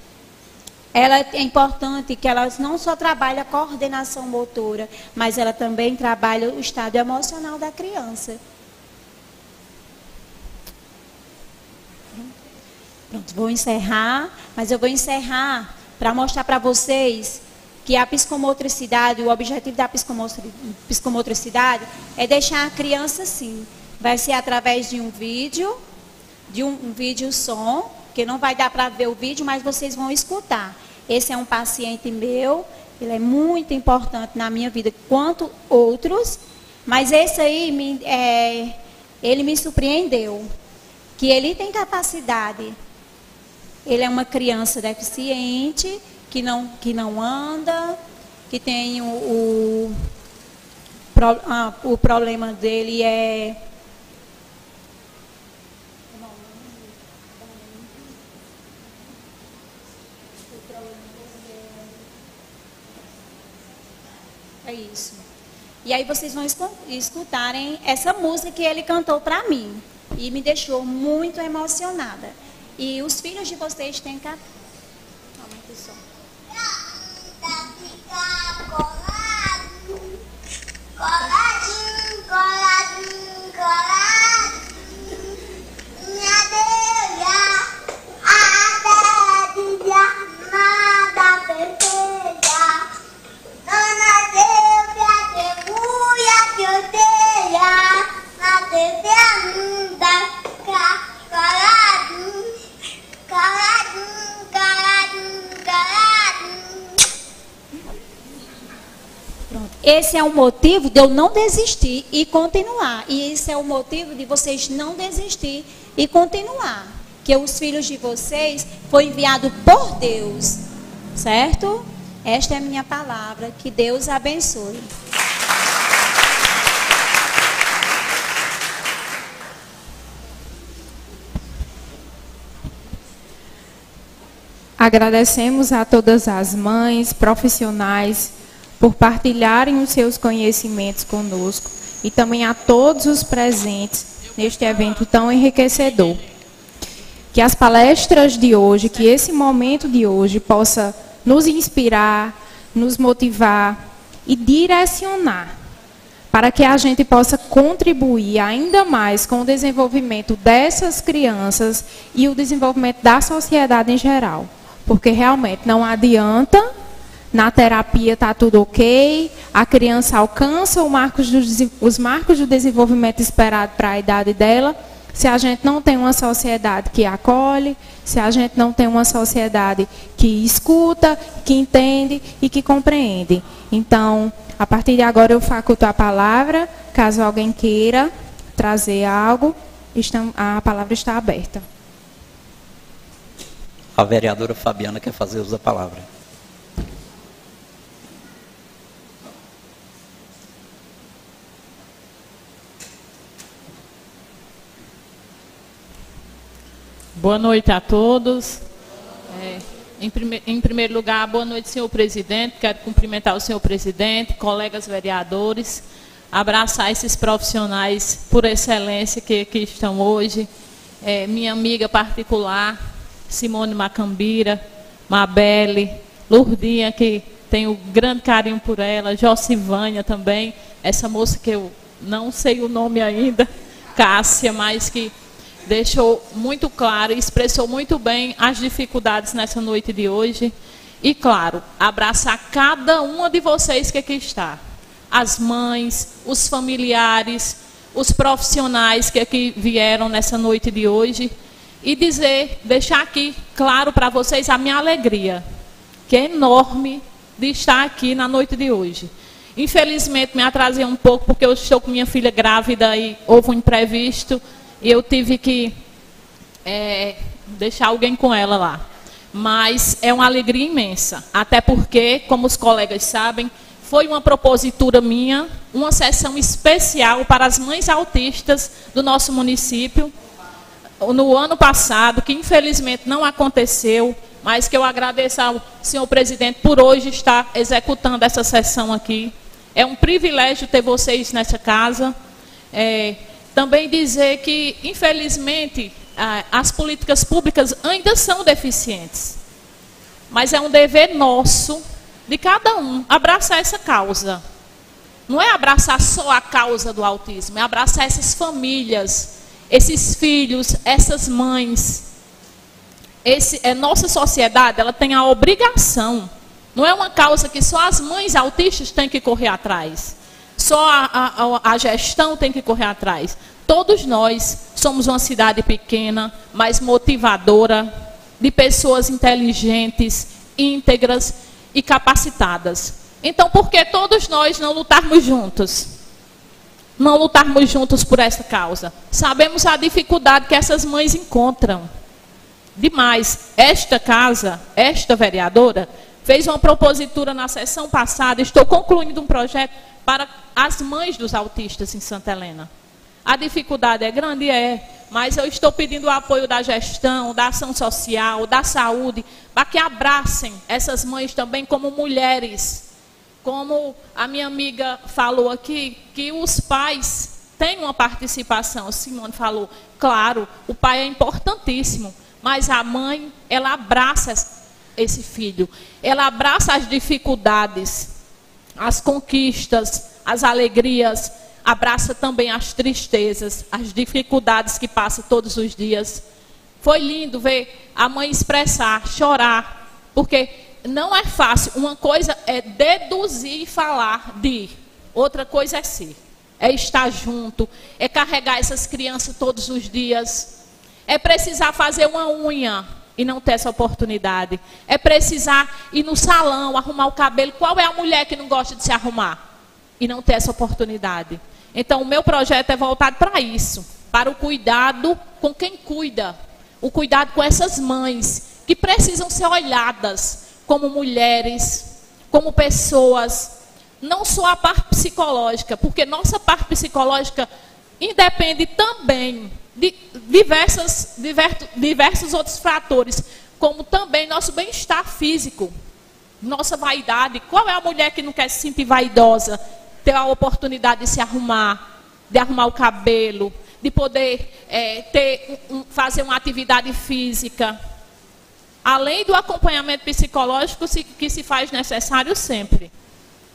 ela é importante que ela não só trabalha a coordenação motora, mas ela também trabalha o estado emocional da criança. Pronto, vou encerrar, mas eu vou encerrar para mostrar para vocês que a psicomotricidade, o objetivo da psicomotricidade é deixar a criança assim. Vai ser através de um vídeo som, que não vai dar para ver o vídeo, mas vocês vão escutar. Esse é um paciente meu, ele é muito importante na minha vida, quanto outros, mas esse aí, ele me surpreendeu, que ele tem capacidade. Ele é uma criança deficiente, que não anda, que tem o problema dele é... É isso. E aí vocês vão escutarem essa música que ele cantou para mim. E me deixou muito emocionada. E os filhos de vocês têm que... Aumenta o som. Coladinho, coladinho, coladinho. Minha Deus, a Deus, nada perfeita. Dona Deus, a testemunha que eu tenha, na TV ainda, caladinho, caladinho, caladinho, caladinho. Pronto. Esse é o motivo de eu não desistir e continuar. E esse é o motivo de vocês não desistir e continuar. Que os filhos de vocês foram enviados por Deus. Certo? Esta é a minha palavra. Que Deus abençoe. Agradecemos a todas as mães, profissionais, por partilharem os seus conhecimentos conosco e também a todos os presentes neste evento tão enriquecedor. Que as palestras de hoje, que esse momento de hoje possa nos inspirar, nos motivar e direcionar para que a gente possa contribuir ainda mais com o desenvolvimento dessas crianças e o desenvolvimento da sociedade em geral. Porque realmente não adianta, na terapia está tudo ok, a criança alcança os marcos do desenvolvimento esperado para a idade dela, se a gente não tem uma sociedade que acolhe, se a gente não tem uma sociedade que escuta, que entende e que compreende. Então, a partir de agora eu faculto a palavra, caso alguém queira trazer algo, a palavra está aberta. A vereadora Fabiana quer fazer uso da palavra. Boa noite a todos. Em primeiro lugar, boa noite, senhor presidente. Quero cumprimentar o senhor presidente, colegas vereadores, abraçar esses profissionais por excelência que aqui estão hoje. Minha amiga particular, Simone Macambira, Mabelle, Lourdinha, que tenho grande carinho por ela, Jocivânia também, essa moça que eu não sei o nome ainda, Cássia, mas que deixou muito claro e expressou muito bem as dificuldades nessa noite de hoje. E, claro, abraçar cada uma de vocês que aqui está. As mães, os familiares, os profissionais que aqui vieram nessa noite de hoje. E deixar aqui claro para vocês a minha alegria, que é enorme de estar aqui na noite de hoje. Infelizmente, me atrasei um pouco, porque eu estou com minha filha grávida e houve um imprevisto. E eu tive que deixar alguém com ela lá. Mas é uma alegria imensa. Até porque, como os colegas sabem, foi uma propositura minha, uma sessão especial para as mães autistas do nosso município, no ano passado, que infelizmente não aconteceu, mas que eu agradeço ao senhor presidente por hoje estar executando essa sessão aqui. É um privilégio ter vocês nessa casa. Também dizer que, infelizmente, as políticas públicas ainda são deficientes. mas é um dever nosso, de cada um, abraçar essa causa. Não é abraçar só a causa do autismo, é abraçar essas famílias, esses filhos, essas mães. Nossa sociedade, ela tem a obrigação. Não é uma causa que só as mães autistas têm que correr atrás. Só a gestão tem que correr atrás. Todos nós somos uma cidade pequena, mas motivadora, de pessoas inteligentes, íntegras e capacitadas. Então, por que todos nós não lutarmos juntos? Não lutarmos juntos por essa causa? Sabemos a dificuldade que essas mães encontram. Demais. Esta casa, esta vereadora, fez uma propositura na sessão passada, estou concluindo um projeto para as mães dos autistas em Santa Helena. A dificuldade é grande, mas eu estou pedindo o apoio da gestão, da ação social, da saúde, para que abracem essas mães também como mulheres. Como a minha amiga falou aqui, que os pais têm uma participação, Simone falou, claro, o pai é importantíssimo, mas a mãe, ela abraça esse filho, ela abraça as dificuldades, as conquistas, as alegrias, abraça também as tristezas, as dificuldades que passa todos os dias. Foi lindo ver a mãe expressar, chorar, porque não é fácil. Uma coisa é deduzir e falar de, outra coisa é ser. É estar junto, é carregar essas crianças todos os dias. É precisar fazer uma unha e não ter essa oportunidade. É precisar ir no salão, arrumar o cabelo. Qual é a mulher que não gosta de se arrumar e não ter essa oportunidade? Então, o meu projeto é voltado para isso, para o cuidado com quem cuida, o cuidado com essas mães que precisam ser olhadas como mulheres, como pessoas, não só a parte psicológica, porque nossa parte psicológica independe também de diversos outros fatores, como também nosso bem-estar físico, nossa vaidade. Qual é a mulher que não quer se sentir vaidosa, ter a oportunidade de se arrumar, de arrumar o cabelo, de poder fazer uma atividade física? Além do acompanhamento psicológico que se faz necessário sempre.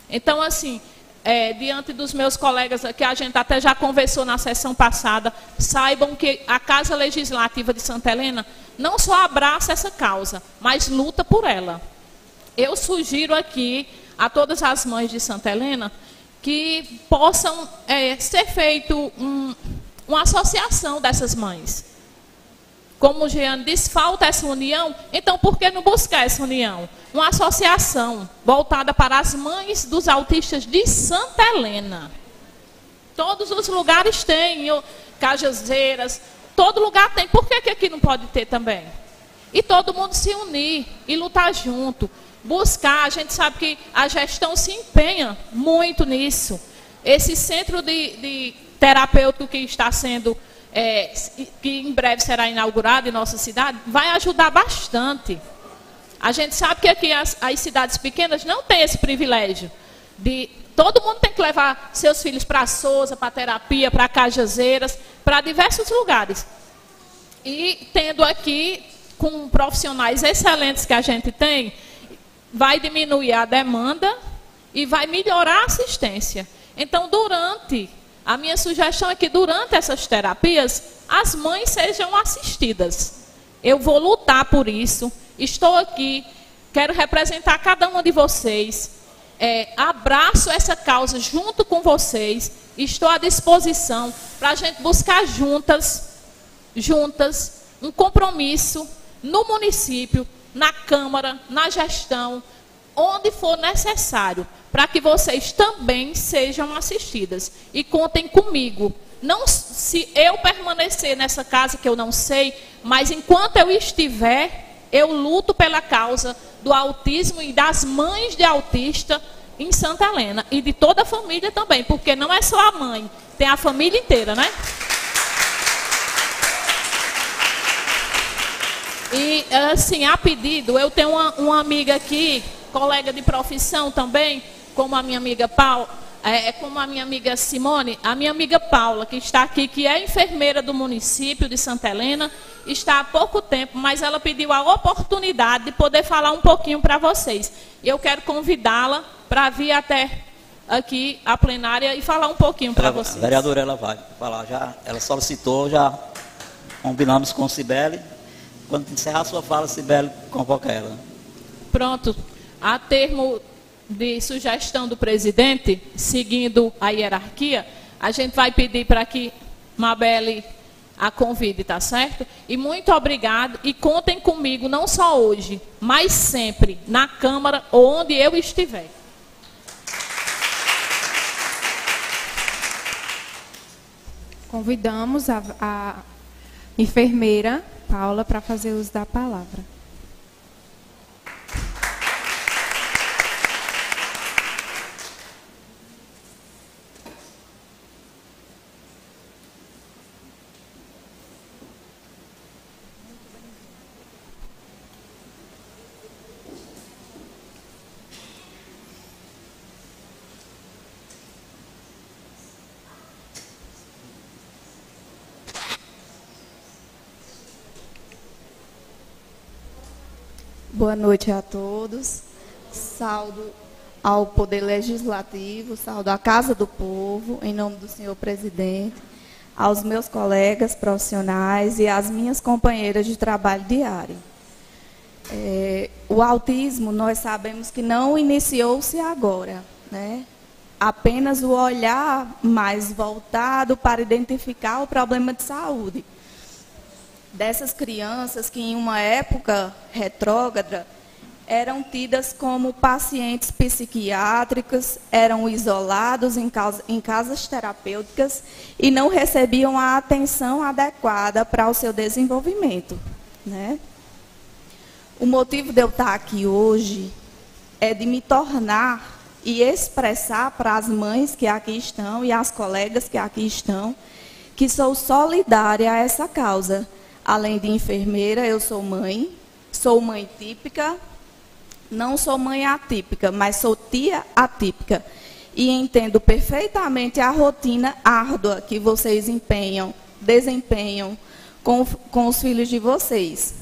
Então, assim, diante dos meus colegas aqui, a gente até já conversou na sessão passada, saibam que a Casa Legislativa de Santa Helena não só abraça essa causa, mas luta por ela. Eu sugiro aqui a todas as mães de Santa Helena que possam ser feito uma associação dessas mães. Como o Jeane disse, falta essa união, então por que não buscar essa união? Uma associação voltada para as mães dos autistas de Santa Helena. Todos os lugares têm, Cajazeiras, todo lugar tem. Por que aqui não pode ter também? E todo mundo se unir e lutar junto. Buscar, a gente sabe que a gestão se empenha muito nisso. Esse centro de terapêutico que está sendo, que em breve será inaugurado em nossa cidade, vai ajudar bastante. A gente sabe que aqui as cidades pequenas não têm esse privilégio. Todo mundo tem que levar seus filhos para Sousa, para terapia, para Cajazeiras, para diversos lugares. E tendo aqui, com profissionais excelentes que a gente tem, vai diminuir a demanda e vai melhorar a assistência. Então, a minha sugestão é que durante essas terapias, as mães sejam assistidas. Eu vou lutar por isso, estou aqui, quero representar cada uma de vocês, abraço essa causa junto com vocês, estou à disposição para a gente buscar juntas, um compromisso no município, na Câmara, na gestão, onde for necessário, para que vocês também sejam assistidas. E contem comigo. Não se eu permanecer nessa casa, que eu não sei, mas enquanto eu estiver, eu luto pela causa do autismo e das mães de autista em Santa Helena. E de toda a família também, porque não é só a mãe, tem a família inteira, né? E, assim, a pedido, eu tenho uma amiga aqui, colega de profissão também, como a minha amiga como a minha amiga Simone, a minha amiga Paula, que está aqui, que é enfermeira do município de Santa Helena, está há pouco tempo, mas ela pediu a oportunidade de poder falar um pouquinho para vocês. E eu quero convidá-la para vir até aqui a plenária e falar um pouquinho para vocês. A vereadora, ela vai falar já, ela solicitou, já combinamos com Cibele. Quando encerrar a sua fala, Cibele, convoca ela. Pronto. A termo de sugestão do presidente, seguindo a hierarquia, a gente vai pedir para que Mabelle a convide, tá certo? E muito obrigado, e contem comigo, não só hoje, mas sempre, na Câmara, onde eu estiver. Convidamos a enfermeira Paula para fazer uso da palavra. Boa noite a todos. Saúdo ao Poder Legislativo, saúdo à Casa do Povo, em nome do senhor presidente, aos meus colegas profissionais e às minhas companheiras de trabalho diário. O autismo, nós sabemos que não iniciou-se agora, né? Apenas o olhar mais voltado para identificar o problema de saúde dessas crianças que em uma época retrógrada eram tidas como pacientes psiquiátricos, eram isolados em casas terapêuticas e não recebiam a atenção adequada para o seu desenvolvimento, né? O motivo de eu estar aqui hoje é de me tornar e expressar para as mães que aqui estão e as colegas que aqui estão que sou solidária a essa causa. Além de enfermeira, eu sou mãe típica, não sou mãe atípica, mas sou tia atípica. E entendo perfeitamente a rotina árdua que vocês desempenham com os filhos de vocês.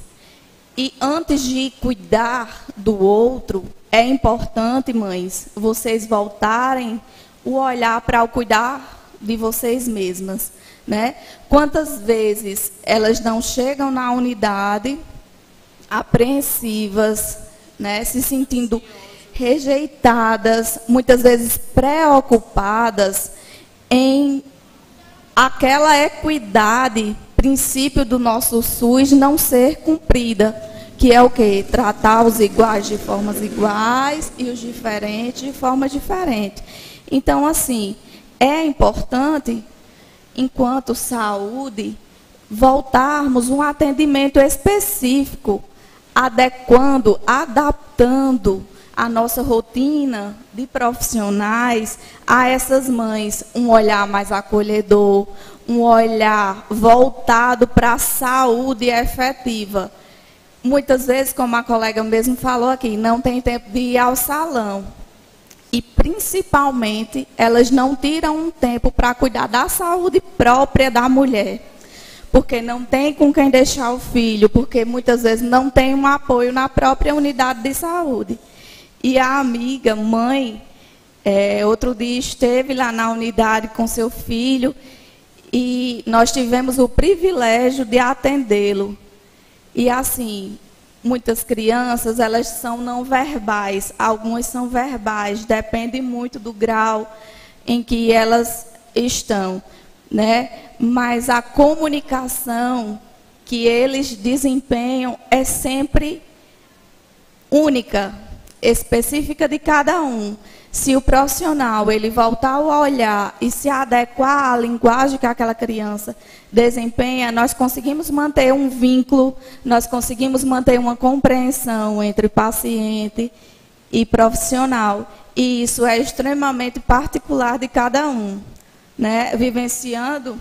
E antes de cuidar do outro, é importante, mães, vocês voltarem o olhar para o cuidar de vocês mesmas, né? Quantas vezes elas não chegam na unidade apreensivas, né? Se sentindo rejeitadas, muitas vezes preocupadas em aquela equidade, princípio do nosso SUS não ser cumprida, que é o quê? Tratar os iguais de formas iguais e os diferentes de forma diferente. Então, assim, é importante, enquanto saúde, voltarmos um atendimento específico, adequando, adaptando a nossa rotina de profissionais a essas mães, um olhar mais acolhedor, um olhar voltado para a saúde efetiva. Muitas vezes, como a colega mesmo falou aqui, não tem tempo de ir ao salão. E, principalmente, elas não tiram um tempo para cuidar da saúde própria da mulher. Porque não tem com quem deixar o filho, porque muitas vezes não tem um apoio na própria unidade de saúde. E a amiga, mãe, outro dia esteve lá na unidade com seu filho e nós tivemos o privilégio de atendê-lo. E assim, muitas crianças, elas são não verbais, algumas são verbais, depende muito do grau em que elas estão, né? Mas a comunicação que eles desempenham é sempre única, específica de cada um. Se o profissional ele voltar o olhar e se adequar à linguagem que aquela criança desempenha, nós conseguimos manter um vínculo, nós conseguimos manter uma compreensão entre paciente e profissional. E isso é extremamente particular de cada um, né? Vivenciando,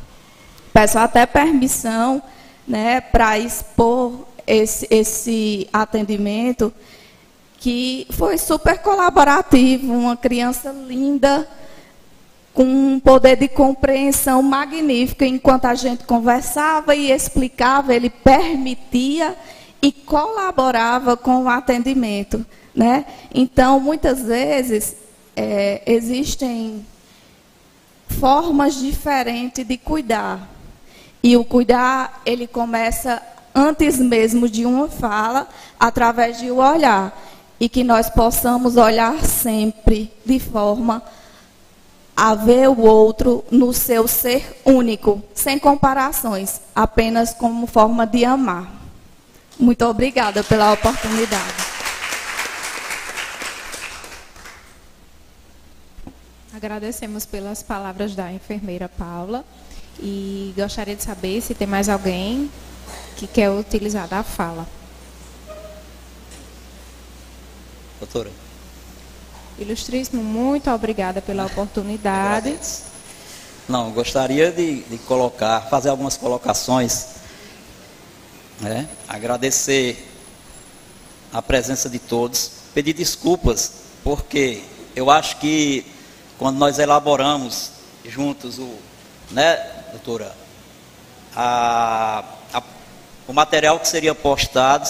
peço até permissão, né, para expor esse atendimento, que foi super colaborativo, uma criança linda, com um poder de compreensão magnífico. Enquanto a gente conversava e explicava, ele permitia e colaborava com o atendimento, né? Então, muitas vezes, existem formas diferentes de cuidar. E o cuidar, ele começa antes mesmo de uma fala, através de um olhar. E que nós possamos olhar sempre de forma a ver o outro no seu ser único, sem comparações, apenas como forma de amar. Muito obrigada pela oportunidade. Agradecemos pelas palavras da enfermeira Paula e gostaria de saber se tem mais alguém que quer utilizar da fala. Doutora. Ilustríssimo, muito obrigada pela oportunidade. Agradeço. Não, gostaria de fazer algumas colocações, né? Agradecer a presença de todos, pedir desculpas, porque eu acho que quando nós elaboramos juntos né, doutora, o material que seria postado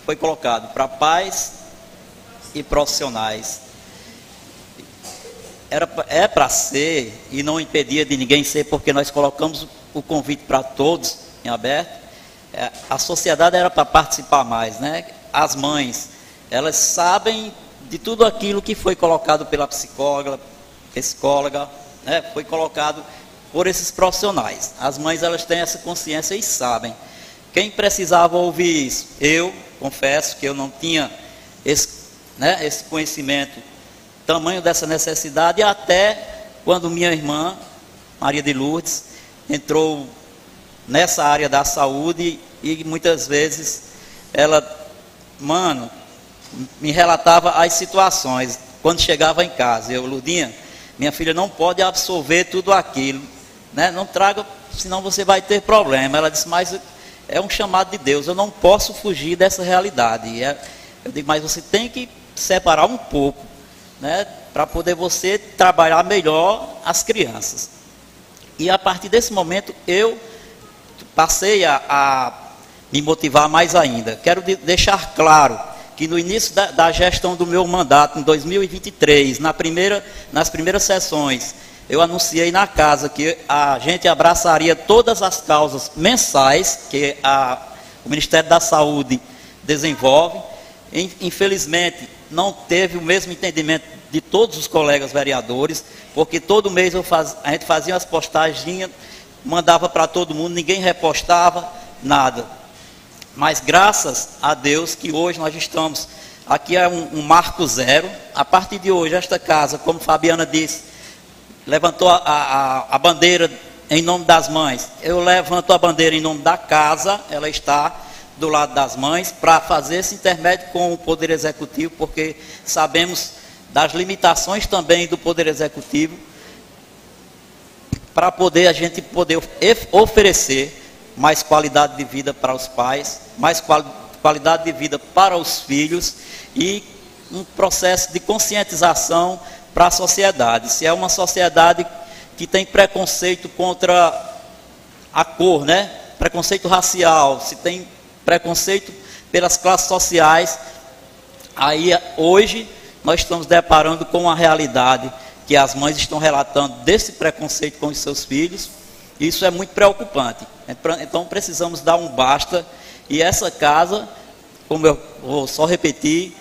foi colocado para pais e profissionais. É para ser, e não impedia de ninguém ser, porque nós colocamos o convite para todos em aberto. A sociedade era para participar mais, né? As mães, elas sabem de tudo aquilo que foi colocado pela psicóloga, né? Foi colocado por esses profissionais. As mães, elas têm essa consciência e sabem. Quem precisava ouvir isso? Eu confesso que eu não tinha esse conhecimento, tamanho dessa necessidade, até quando minha irmã, Maria de Lourdes, entrou nessa área da saúde e muitas vezes ela, me relatava as situações. Quando chegava em casa, eu, Lurdinha, minha filha não pode absorver tudo aquilo, né? Não traga, senão você vai ter problema. Ela disse, mas é um chamado de Deus, eu não posso fugir dessa realidade. Eu digo, mas você tem que separar um pouco, né, para poder você trabalhar melhor as crianças. E a partir desse momento eu passei a me motivar mais ainda. Quero deixar claro que no início da gestão do meu mandato, em 2023, nas primeiras sessões, eu anunciei na casa que a gente abraçaria todas as causas mensais que o Ministério da Saúde desenvolve. Infelizmente, não teve o mesmo entendimento de todos os colegas vereadores, porque todo mês a gente fazia as postagens, mandava para todo mundo, ninguém repostava, nada. Mas graças a Deus que hoje nós estamos, aqui é um marco zero. A partir de hoje, esta casa, como Fabiana disse, levantou a bandeira em nome das mães. Eu levanto a bandeira em nome da casa, ela está do lado das mães, para fazer esse intermédio com o Poder Executivo, porque sabemos das limitações também do Poder Executivo, para a gente poder oferecer mais qualidade de vida para os pais, mais qualidade de vida para os filhos e um processo de conscientização para a sociedade. Se é uma sociedade que tem preconceito contra a cor, né? Preconceito racial, se tem preconceito pelas classes sociais, aí hoje nós estamos deparando com uma realidade que as mães estão relatando desse preconceito com os seus filhos. Isso é muito preocupante. Então precisamos dar um basta. E essa casa, como eu vou só repetir,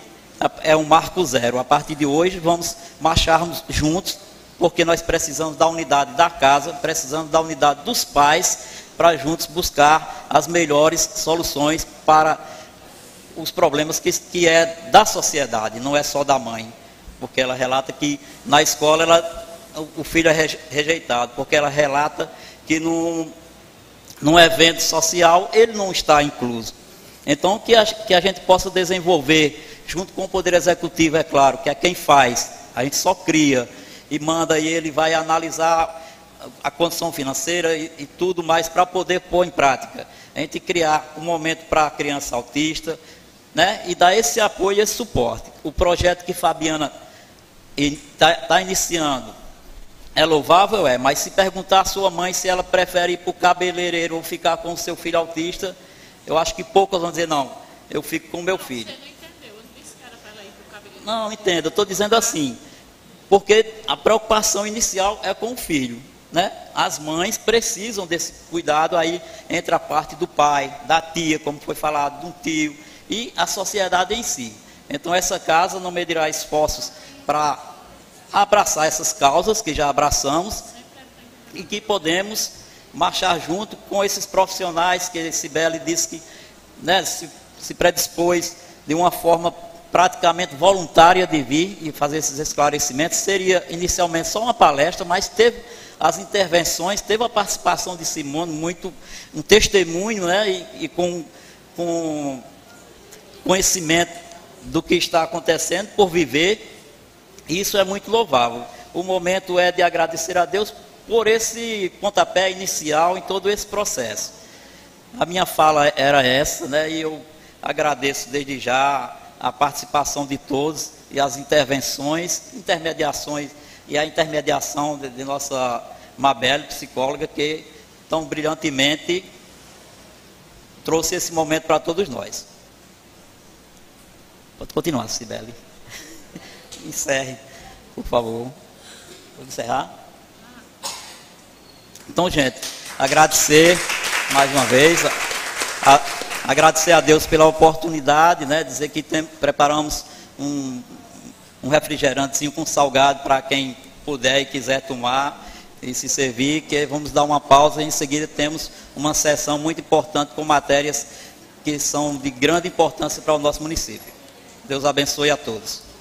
é um marco zero. A partir de hoje vamos marcharmos juntos, porque nós precisamos da unidade da casa, precisamos da unidade dos pais, para juntos buscar as melhores soluções para os problemas que é da sociedade, não é só da mãe. Porque ela relata que na escola o filho é rejeitado, porque ela relata que num evento social ele não está incluso. Então que a gente possa desenvolver, junto com o Poder Executivo, é claro, que é quem faz, a gente só cria e manda e ele vai analisar a condição financeira e tudo mais para poder pôr em prática. A gente criar um momento para a criança autista, né, e dar esse apoio e esse suporte. O projeto que Fabiana está iniciando é louvável, mas se perguntar à sua mãe se ela prefere ir para o cabeleireiro ou ficar com o seu filho autista, eu acho que poucas vão dizer, não, eu fico com o meu filho. Você não entendeu, eu não disse que era para ela ir para o cabeleireiro. Não, entendo, eu estou dizendo assim, porque a preocupação inicial é com o filho, né? As mães precisam desse cuidado aí entre a parte do pai, da tia, como foi falado, do tio, e a sociedade em si. Então essa casa não medirá esforços para abraçar essas causas que já abraçamos e que podemos marchar junto com esses profissionais que Cibele disse que, né, se predispôs de uma forma praticamente voluntária de vir e fazer esses esclarecimentos. Seria inicialmente só uma palestra, mas teve as intervenções, teve a participação de Simone, um testemunho, né, e com conhecimento do que está acontecendo por viver. Isso é muito louvável. O momento é de agradecer a Deus por esse pontapé inicial em todo esse processo. A minha fala era essa, né? E eu agradeço desde já a participação de todos e as intermediações e a intermediação de nossa Mabelle, psicóloga, que tão brilhantemente trouxe esse momento para todos nós. Pode continuar, Cibele. Encerre, por favor. Vou encerrar. Então, gente, agradecer mais uma vez, agradecer a Deus pela oportunidade, né? Dizer que preparamos um refrigerantezinho com salgado para quem puder e quiser tomar e se servir, que vamos dar uma pausa e em seguida temos uma sessão muito importante com matérias que são de grande importância para o nosso município. Deus abençoe a todos.